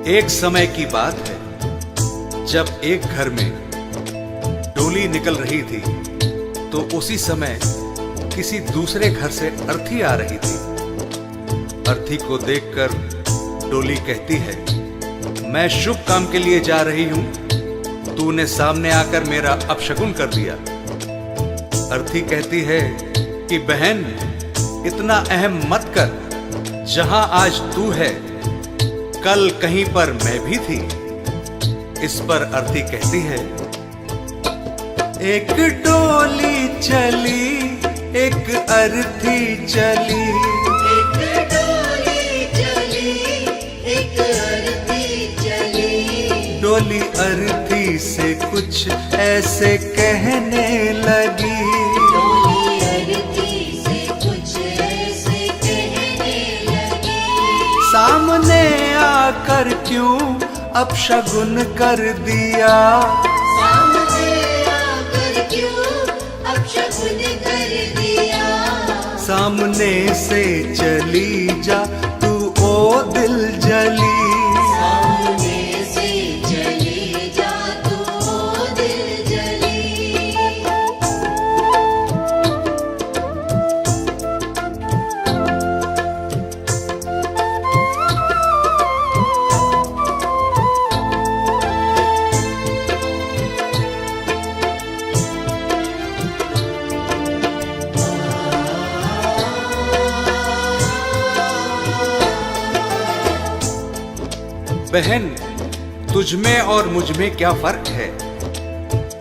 एक समय की बात है जब एक घर में डोली निकल रही थी तो उसी समय किसी दूसरे घर से अर्थी आ रही थी। अर्थी को देखकर डोली कहती है, मैं शुभ काम के लिए जा रही हूं, तूने सामने आकर मेरा अपशकुन कर दिया। अर्थी कहती है कि बहन, इतना अहम मत कर, जहां आज तू है कल कहीं पर मैं भी थी। इस पर अर्थी कहती है, एक डोली चली, एक अर्थी चली, एक डोली चली, एक अर्थी चली। डोली अर्थी से कुछ ऐसे कहने लगी, डोली अर्थी से कुछ ऐसे कहने लगी। सामने आकर क्यों अपशगुन कर दिया, सामने आकर क्यों अपशगुन कर दिया। सामने से चली जा तू ओ दिल जली, सामने से चली जा तू ओ दिल जली। बहन, तुझ में और मुझ में क्या फर्क है?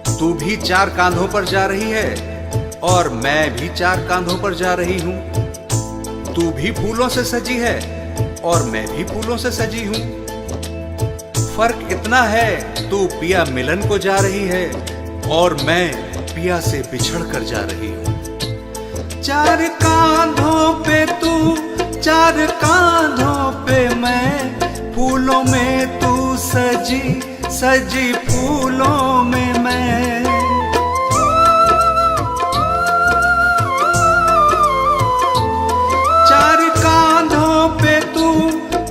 तू भी 4 कांधों पर जा रही है और मैं भी 4 कांधों पर जा रही हूं। तू भी फूलों से सजी है और मैं भी फूलों से सजी हूं। फर्क इतना है, तू पिया मिलन को जा रही है और मैं पिया से बिछड़ कर जा रही हूं। 4 कांधों पे तू, 4 कांधों पे मैं, फूलों में तू सजी, सजी फूलों में मैं। 4 कांधों पे तू,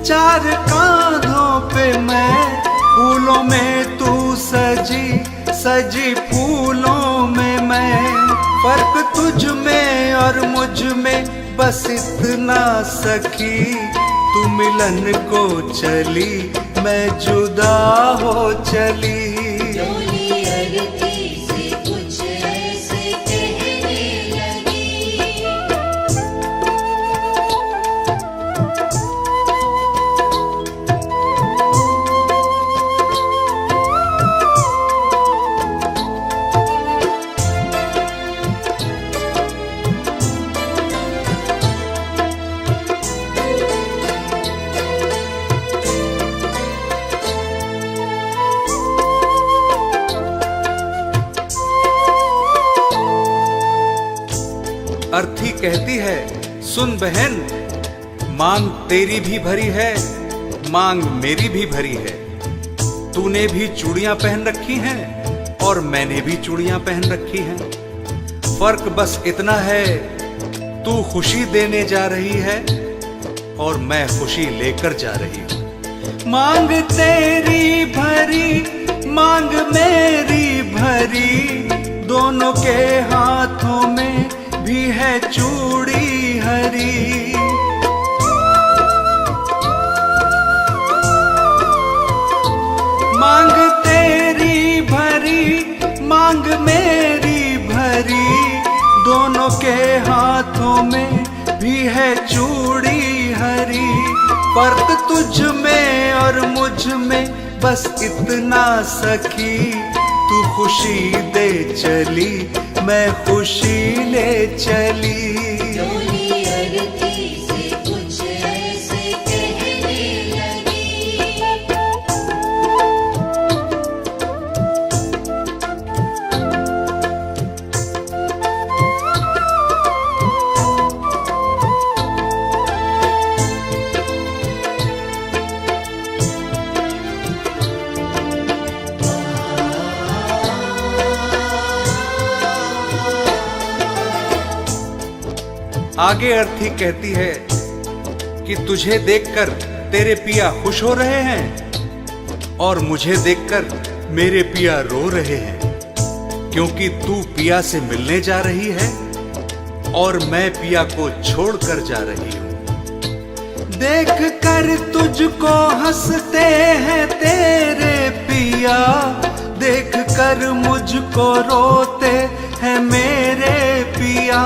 4 कांधों पे मैं, फूलों में तू सजी, सजी फूलों में मैं। फर्क तुझ में और मुझ में बस इतना सखी, तू मिलन को चली, मैं जुदा हो चली। डोली अर्थी से कुछ ऐसे कहने लगी। अर्थी कहती है, सुन बहन, मांग तेरी भी भरी है, मांग मेरी भी भरी है। तूने भी चूड़ियां पहन रखी हैं और मैंने भी चूड़ियां पहन रखी हैं। फर्क बस इतना है, तू खुशी देने जा रही है और मैं खुशी लेकर जा रही हूं। मांग तेरी भरी, मांग मेरी भरी, दोनों के हाथों में भी है चूड़ी हरी। मांग तेरी भरी, मांग मेरी भरी, दोनों के हाथों में भी है चूड़ी हरी। फर्क तुझ में और मुझ में बस इतना सखी, तू खुशी दे चली, मैं खुशी ले चली। डोली अर्थी से कुछ ऐसे कहने लगी। आगे अर्थी कहती है कि तुझे देखकर तेरे पिया खुश हो रहे हैं और मुझे देखकर मेरे पिया रो रहे हैं, क्योंकि तू पिया से मिलने जा रही है और मैं पिया को छोड़कर जा रही हूं। देख कर तुझको हंसते हैं तेरे पिया, देख कर मुझको रोते हैं मेरे पिया।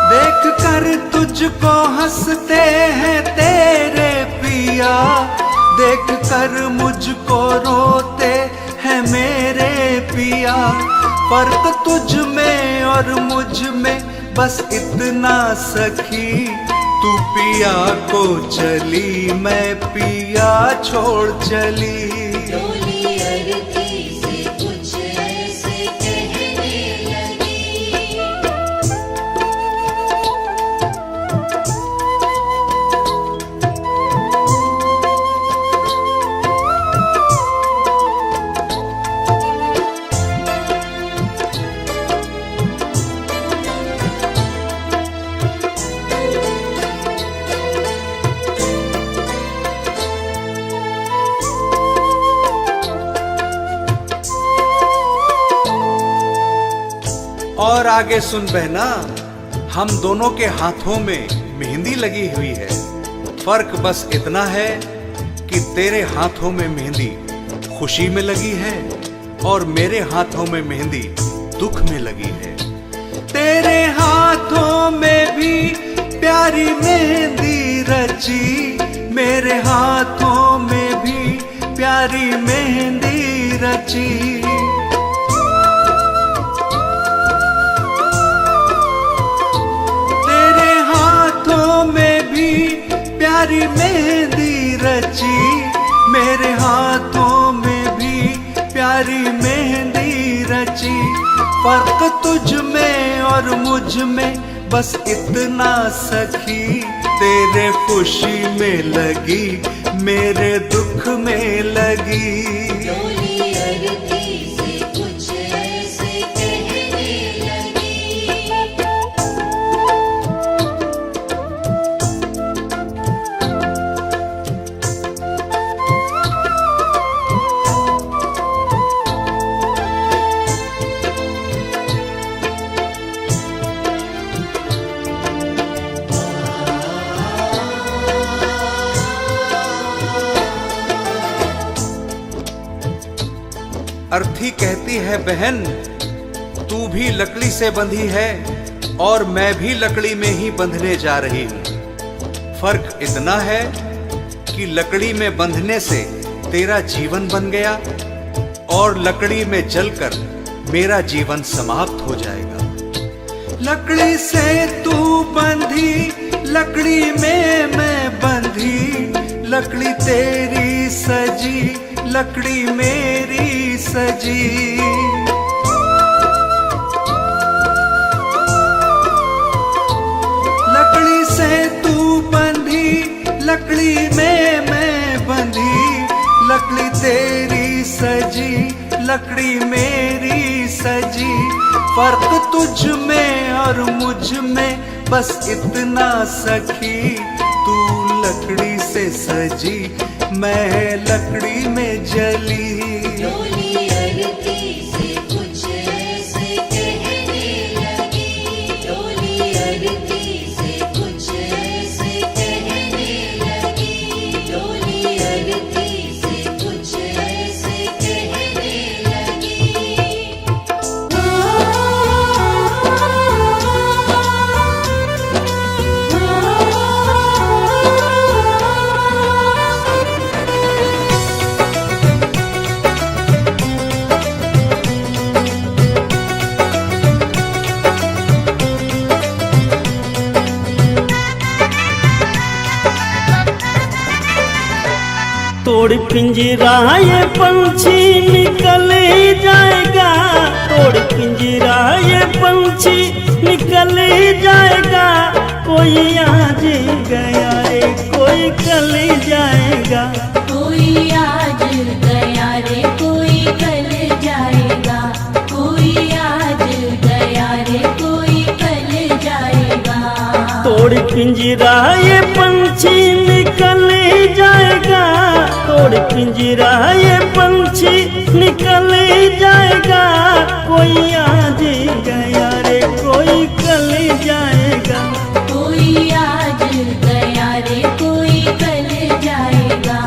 देख कर तुझको हंसते हैं तेरे पिया, देख कर मुझको रोते हैं मेरे पिया। फर्क तुझ में और मुझ में बस इतना सखी, तू पिया को चली मैं पिया छोड़ चली। डोली अरती से कुछ ऐसे कहने लगी। और आगे सुन बहना, हम दोनों के हाथों में मेहंदी लगी हुई है। फर्क बस इतना है कि तेरे हाथों में मेहंदी खुशी में लगी है और मेरे हाथों में मेहंदी दुख में लगी है। तेरे हाथों में भी प्यारी मेहंदी रची, मेरे हाथों में भी प्यारी मेहंदी रची। तेरे हाथों में भी प्यारी मेहंदी रची, मेरे हाथों में भी प्यारी मेहंदी रची। फर्क तुझ में और मुझ में बस इतना सखी, तेरे खुशी में लगी मेरे दुख में लगी। डोली अरती से कुछ ऐसे कहने लगी। अर्थी कहती है बहन, तू भी लकड़ी से बंधी है और मैं भी लकड़ी में ही बंधने जा रही हूं। फर्क इतना है कि लकड़ी में बंधने से तेरा जीवन बन गया और लकड़ी में जलकर मेरा जीवन समाप्त हो जाएगा। लकड़ी से तू बंधी, लकड़ी में मैं बंधी, लकड़ी तेरी सजी, लकड़ी मेरी सजी। लकड़ी से तू बंधी, लकड़ी में मैं बंधी, लकड़ी तेरी सजी, लकड़ी मेरी सजी। फर्क तुझ में और मुझ में बस इतना सखी, तू लकड़ी से सजी मैं लकड़ी में जली। डोली अरती से कुछ ऐसे कहने लगी। डोली अरती से कुछ ऐसे कहने लगी। डोली अरती से कुछ ऐसे कहने लगी। तोड़ पिंजरा ये पंछी निकल जाएगा, तोड़ पिंजरा ये पंछी निकल जाएगा। कोई आज गया रे कोई कल जाएगा। कोई आज गया रे कोई कल जाएगा। कोई आज गया रे कोई कल जाएगा। तोड़ पिंजरा ये पंछी निकल जाएगा, तोड़ पिंजरा ये पंछी निकल जाएगा। कोई आज गया रे कोई कल जाएगा। कोई आज गया रे कोई कल जाएगा,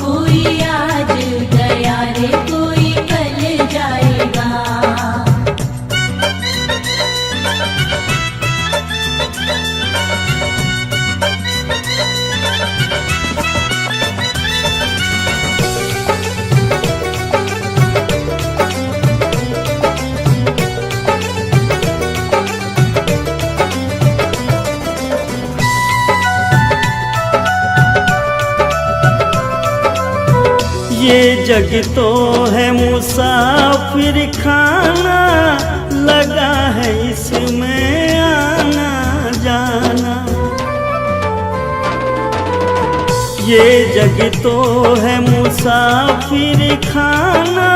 कोई आज गया रे कोई कल जाएगा। ये जग तो है मुसाफिर खाना, लगा है इसमें आना जाना। ये जग तो है मुसाफिर खाना,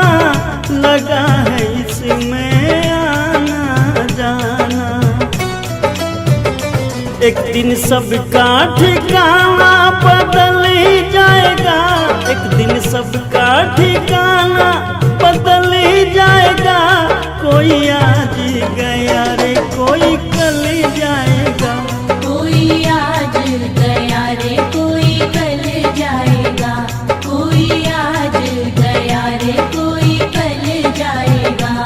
लगा है इसमें आना जाना। एक दिन सबका ठिकाना बदल ही जाएगा, एक दिन सबका ठिकाना बदल ही जाएगा। कोई आज गया रे कोई कल जाएगा। कोई आज गया रे कोई कल जाएगा, कोई आज गया रे कोई कल जाएगा।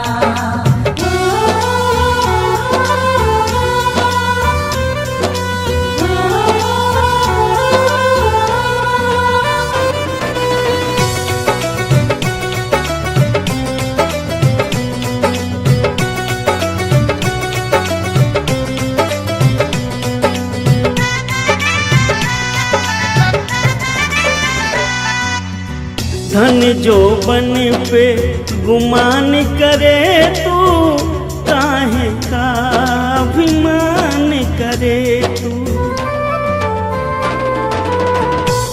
धन जो बन पे गुमान करे तू, काहे का अभिमान करे तू।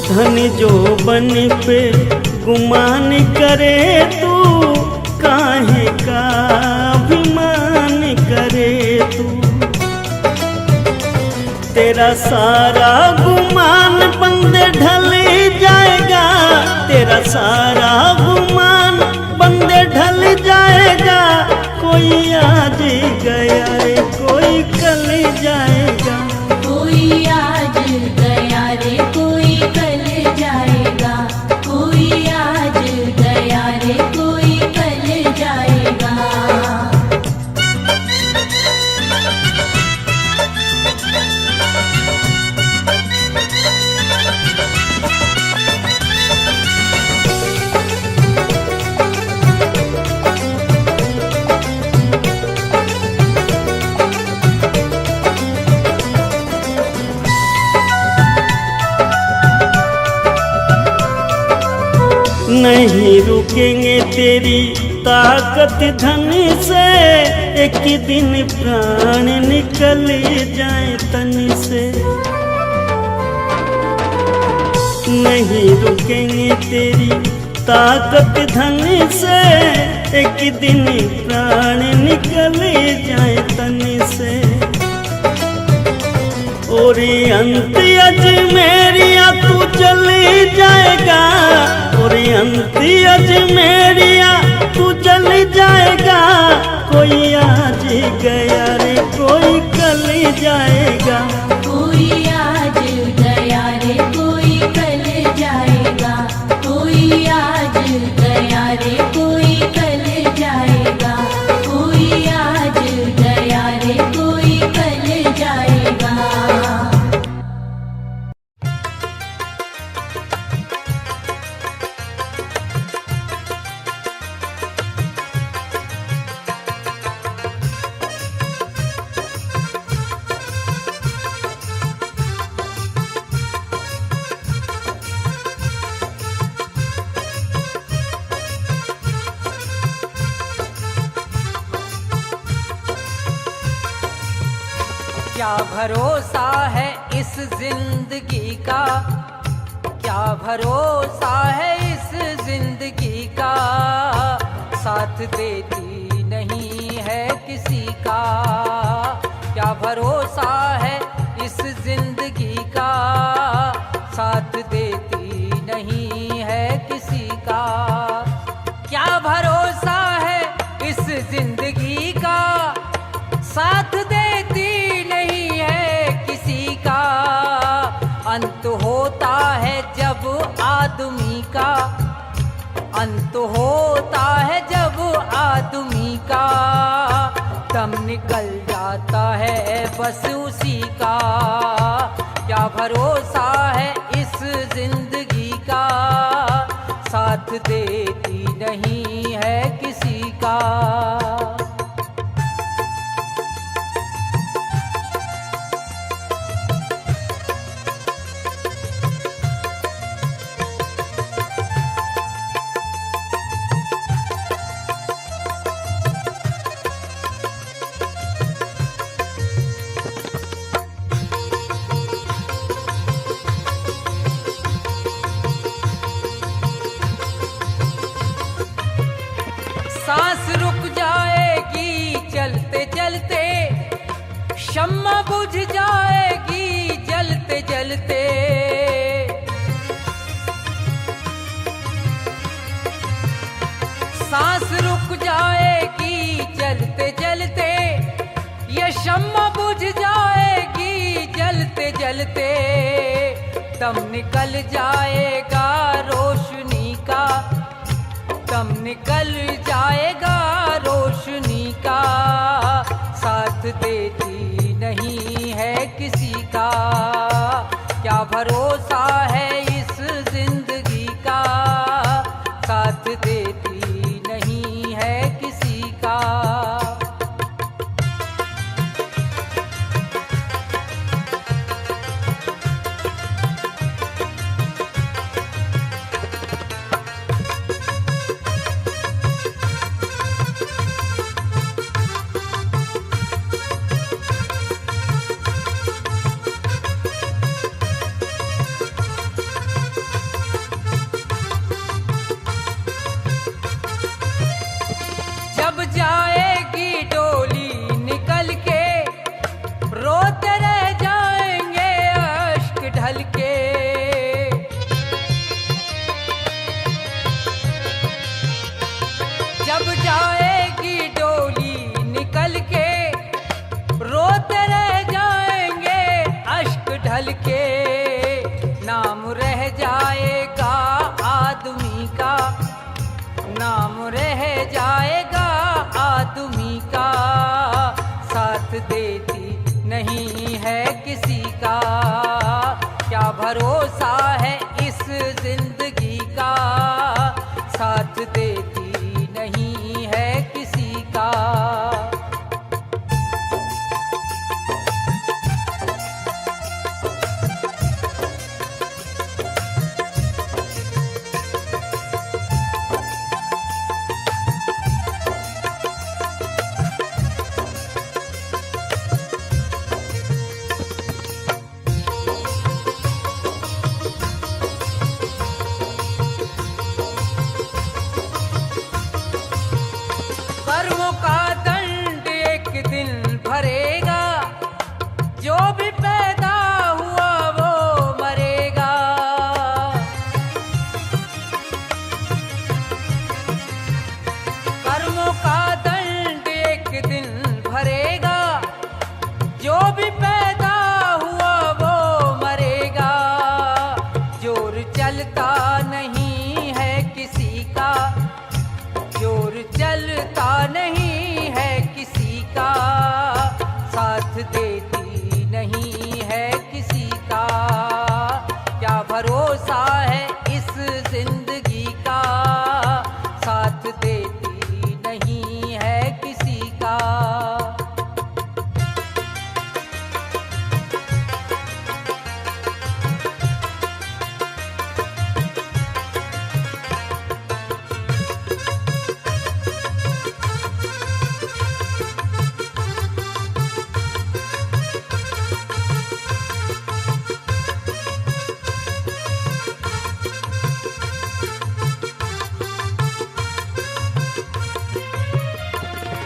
धन जो बन पे गुमान करे तू, काहे का अभिमान करे तू। तेरा सारा गुमान बंदे ढल जाएगा, तेरा सारा गुमान बंदे ढल जाएगा। कोई आज गया रे कोई कल जाएगा। कोई आज गया रे कोई कल जाएगा, कोई आज गया रे कोई कल जाएगा। नहीं रुकेंगे तेरी ताकत धन से, एक दिन प्राण निकल जाए तन से। नहीं रुकेंगे तेरी ताकत धन से, एक दिन प्राण निकल जाए तन से। और अंत अजमेरिया तू चली जाएगा, और अंत अजमेरिया तू चल जाएगा। कोई आज गया रे कोई कल जाएगा। कोई आज गया रे कोई कल जाएगा, कोई आज गया रे कोई कल जाएगा, कोई आज गया रे कोई कल जाएगा। क्या भरोसा है इस जिंदगी का, क्या भरोसा है इस जिंदगी का। साथ देती नहीं है किसी का, क्या भरोसा है इस जिंदगी का। साथ देती नहीं है किसी का। क्या भरोसा है इस जिंदगी का, साथ देती अंत होता है जब आदमी का, दम निकल जाता है बस उसी का। क्या भरोसा है इस जिंदगी का, साथ देती नहीं है किसी का। सांस रुक जाएगी चलते चलते, शम्मा बुझ जाएगी जलते जलते। सांस रुक जाएगी चलते चलते, ये शम्मा बुझ जाएगी जलते जलते। दम निकल जाएगा रोशनी का, दम निकल जाएगा रोशनी का। साथ देती नहीं है किसी का, क्या भरोसा है इस जिंदगी का, साथ देती नहीं है किसी का। जब जाएगी डोली निकल के, रोते रह जाएंगे अश्क ढल के। जब जाएगी डोली निकल के, रोते रह जाएंगे अश्क ढल के। नाम रह जाएगा आदमी का, नाम रह जाएगा आदमी का। साथ देती नहीं है किसी का, क्या भरोसा है इस जिंदगी का, साथ देती नहीं है किसी का। कर्मों का दंड एक दिन भरेगा, जो भी पैदा हुआ वो मरेगा। कर्मों का दंड एक दिन भरेगा, जो भी पैदा हुआ वो मरेगा। जोर चलता नहीं है किसी का, जोर चलता नहीं है किसी का, साथ देती नहीं है किसी का। क्या भरोसा है इस जिंदगी का, साथ देती नहीं है किसी का।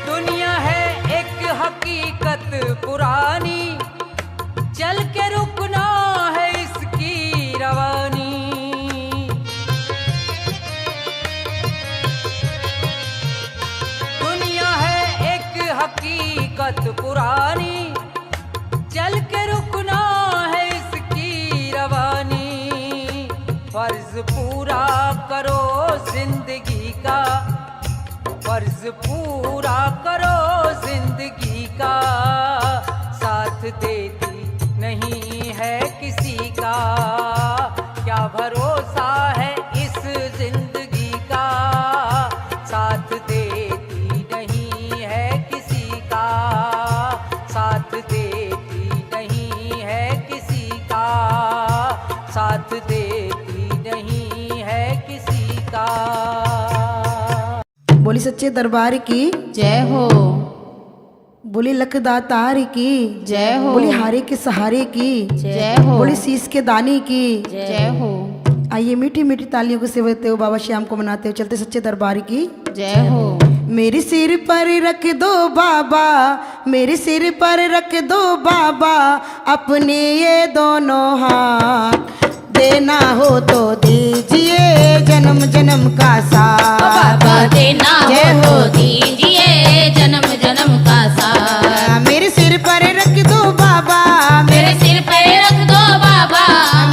दुनिया है एक हकीकत पुरानी, चल के रुकना है इसकी रवानी। दुनिया है एक हकीकत पुरानी, चल के रुकना है इसकी रवानी। फर्ज पूरा करो जिंदगी फर्ज पूरा करो जिंदगी का, साथ देती नहीं है किसी का। क्या भरोसा है इस जिंदगी का, साथ देती नहीं है किसी का, साथ देती नहीं है किसी का, साथ देती नहीं है किसी का। बोली सच्चे दरबार की जय हो, बोली लखदातार की जय हो, बोली हारे के सहारे की जय हो, बोली शीश के दानी की जय हो, आइए मीठी मीठी तालियों को सेवते हो बाबा श्याम को मनाते हो चलते सच्चे दरबार की जय हो। मेरे सिर पर रख दो बाबा, मेरे सिर पर रख दो बाबा अपने ये दोनों हाथ, देना हो तो दीजिए जन्म जन्म का साथ। बाबा देना हो तो दीजिए जन्म जन्म का साथ। मेरे सिर पर रख दो बाबा, मेरे सिर पे रख दो बाबा,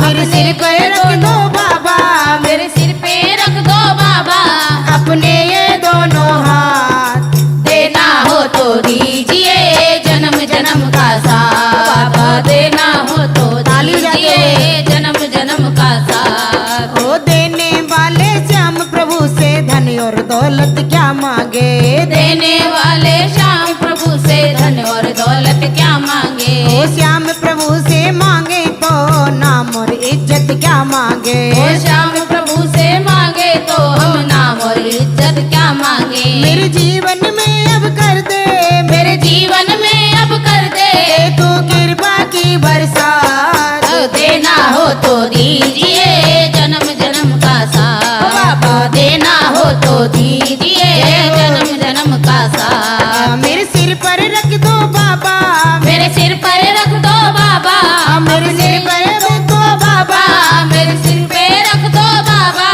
मेरे सिर पर रख दो बाबा, मेरे सिर पे रख दो बाबा अपने ये दोनों हाथ, देना हो तो दीजिए जन्म जन्म का साथ। बाबा देना हो तो दीजिए जन्म जन्म का साथ। ओ देने वाले श्याम प्रभु से धन और दौलत क्या मांगे, देने वाले श्याम प्रभु से धन और दौलत क्या मांगे। ओ श्याम प्रभु से मांगे तो नाम और इज्जत क्या मांगे, ओ श्याम प्रभु से मांगे तो हम नाम और इज्जत क्या मांगे। मेरे जीवन में अब कर दे, मेरे जीवन में अब कर दे तू कृपा की बरसात, देना हो तो दीजिए जन्म जन्म का साथ। बाबा देना हो तो दीजिए जन्म जन्म का साथ। मेरे सिर पर रख दो बाबा, मेरे सिर पर रख दो बाबा, मेरे सिर पर रख दो बाबा मेरे सिर पे रख दो बाबा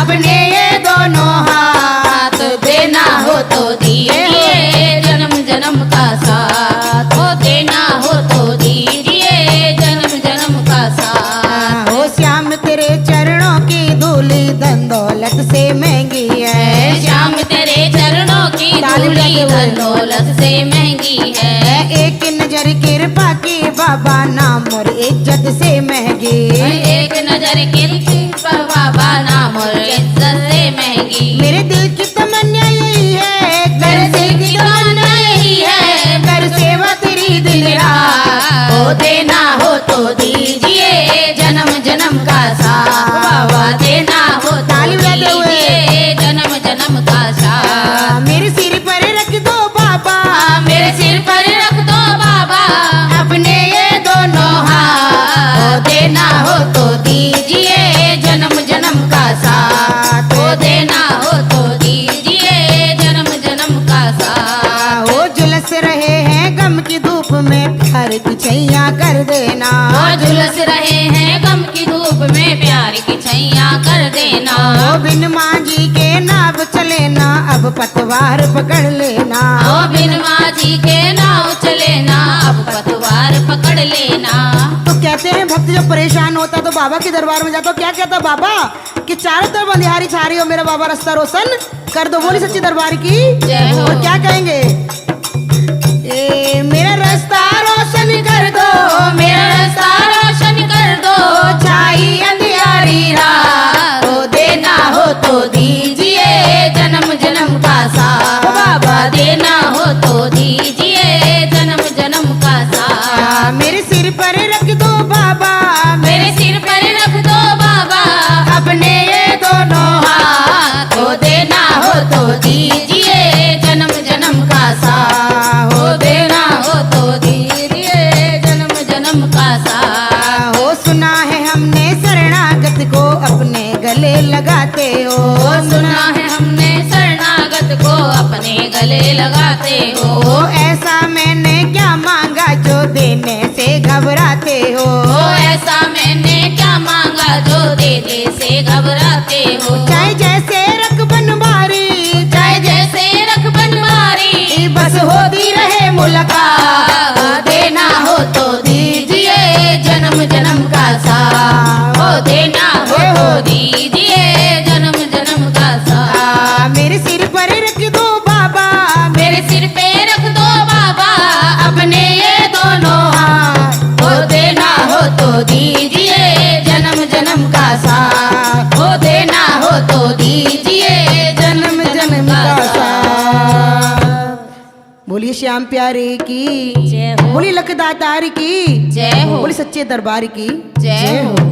अपने ये दोनों हाथ, देना हो तो दीजिए जन्म जन्म का साथ। हो देना हो तो दीजिए जन्म जन्म का साथ। ओ श्याम तेरे चरणों की धूली धन दौलत से महंगी है, श्याम तेरे चरणों की धूली धन दौलत से महंगी है। एक नजर कृपा की बाबा नाम और इज्जत से महंगी, एक नजर की बाबा नाम और इज्जत से महंगी। मेरे दिल की तमन्ना यही है, कर दिल की तमन्ना यही है, कर सेवा तेरी दिन रात, ओ देना हो तो दीजिए जन्म जन्म का साथ। बाबा देना हो तो ताली बजाते हुए। दीजिए जन्म जन्म का साथ। मेरे सिर पर रख दो बाबा, मेरे सिर पर रख दो बाबा अपने ये दोनों हाथ, ओ देना हो तो दीजिए जन्म जन्म का साथ। ओ देना हो तो दीजिए जन्म जन्म का साथ। ओ झुलस रहे हैं गम की धूप में प्यार की छैया कर देना, ओ झुलस रहे हैं गम की धूप में प्यार की छैया कर देना। ओ बिन मांझी के नाव चले ना अब पतवार पकड़ लेना, ओ बिन माझी के नाव चले ना अब पतवार पकड़ लेना। तो कहते हैं भक्त जब परेशान होता तो बाबा के दरबार में जाता, तो क्या कहता बाबा कि चारों तरफ अंधियारी छा रही हो, मेरा बाबा रास्ता रोशन कर दो। बोली सच्ची दरबार की जय हो। और क्या कहेंगे, ए मेरा रास्ता रोशन कर दो, मेरा रास्ता रोशन कर दो, छाई अंधियारी रात, ओ देना हो तो दीजिए जन्म जन्म का साथ। बाबा देना हो तो दीजिए जन्म जन्म का साथ। मेरे सिर पर रख दो बाबा, मेरे सिर पर रख दो बाबा अपने ये दोनों हाथ, ओ देना हो तो दीजिए जन्म जन्म का साथ। हो देना हो तो दीजिए जन्म जन्म का साथ। हो सुना है हमने शरणागत को अपने गले लगाते हो, सुना है हमने शरणागत को अपने गले लगाते हो। ओ ऐसा मैंने क्या मांगा जो देने से घबराते हो, ओ ऐसा मैंने क्या मांगा जो देने से घबराते हो। चाहे जैसे रख बनवारी, चाहे जैसे रख बनवारी बस होती रहे मुलाकात, देना हो तो दीजिए जन्म जन्म का साथ। हो देना हो तो दीजिए जन्म जन्म का साथ। मेरे सिर पर रख दो बोलिए श्याम प्यारे की जय हो बोलिए लखदातार की जय हो बोलिए सच्चे दरबार की जय हो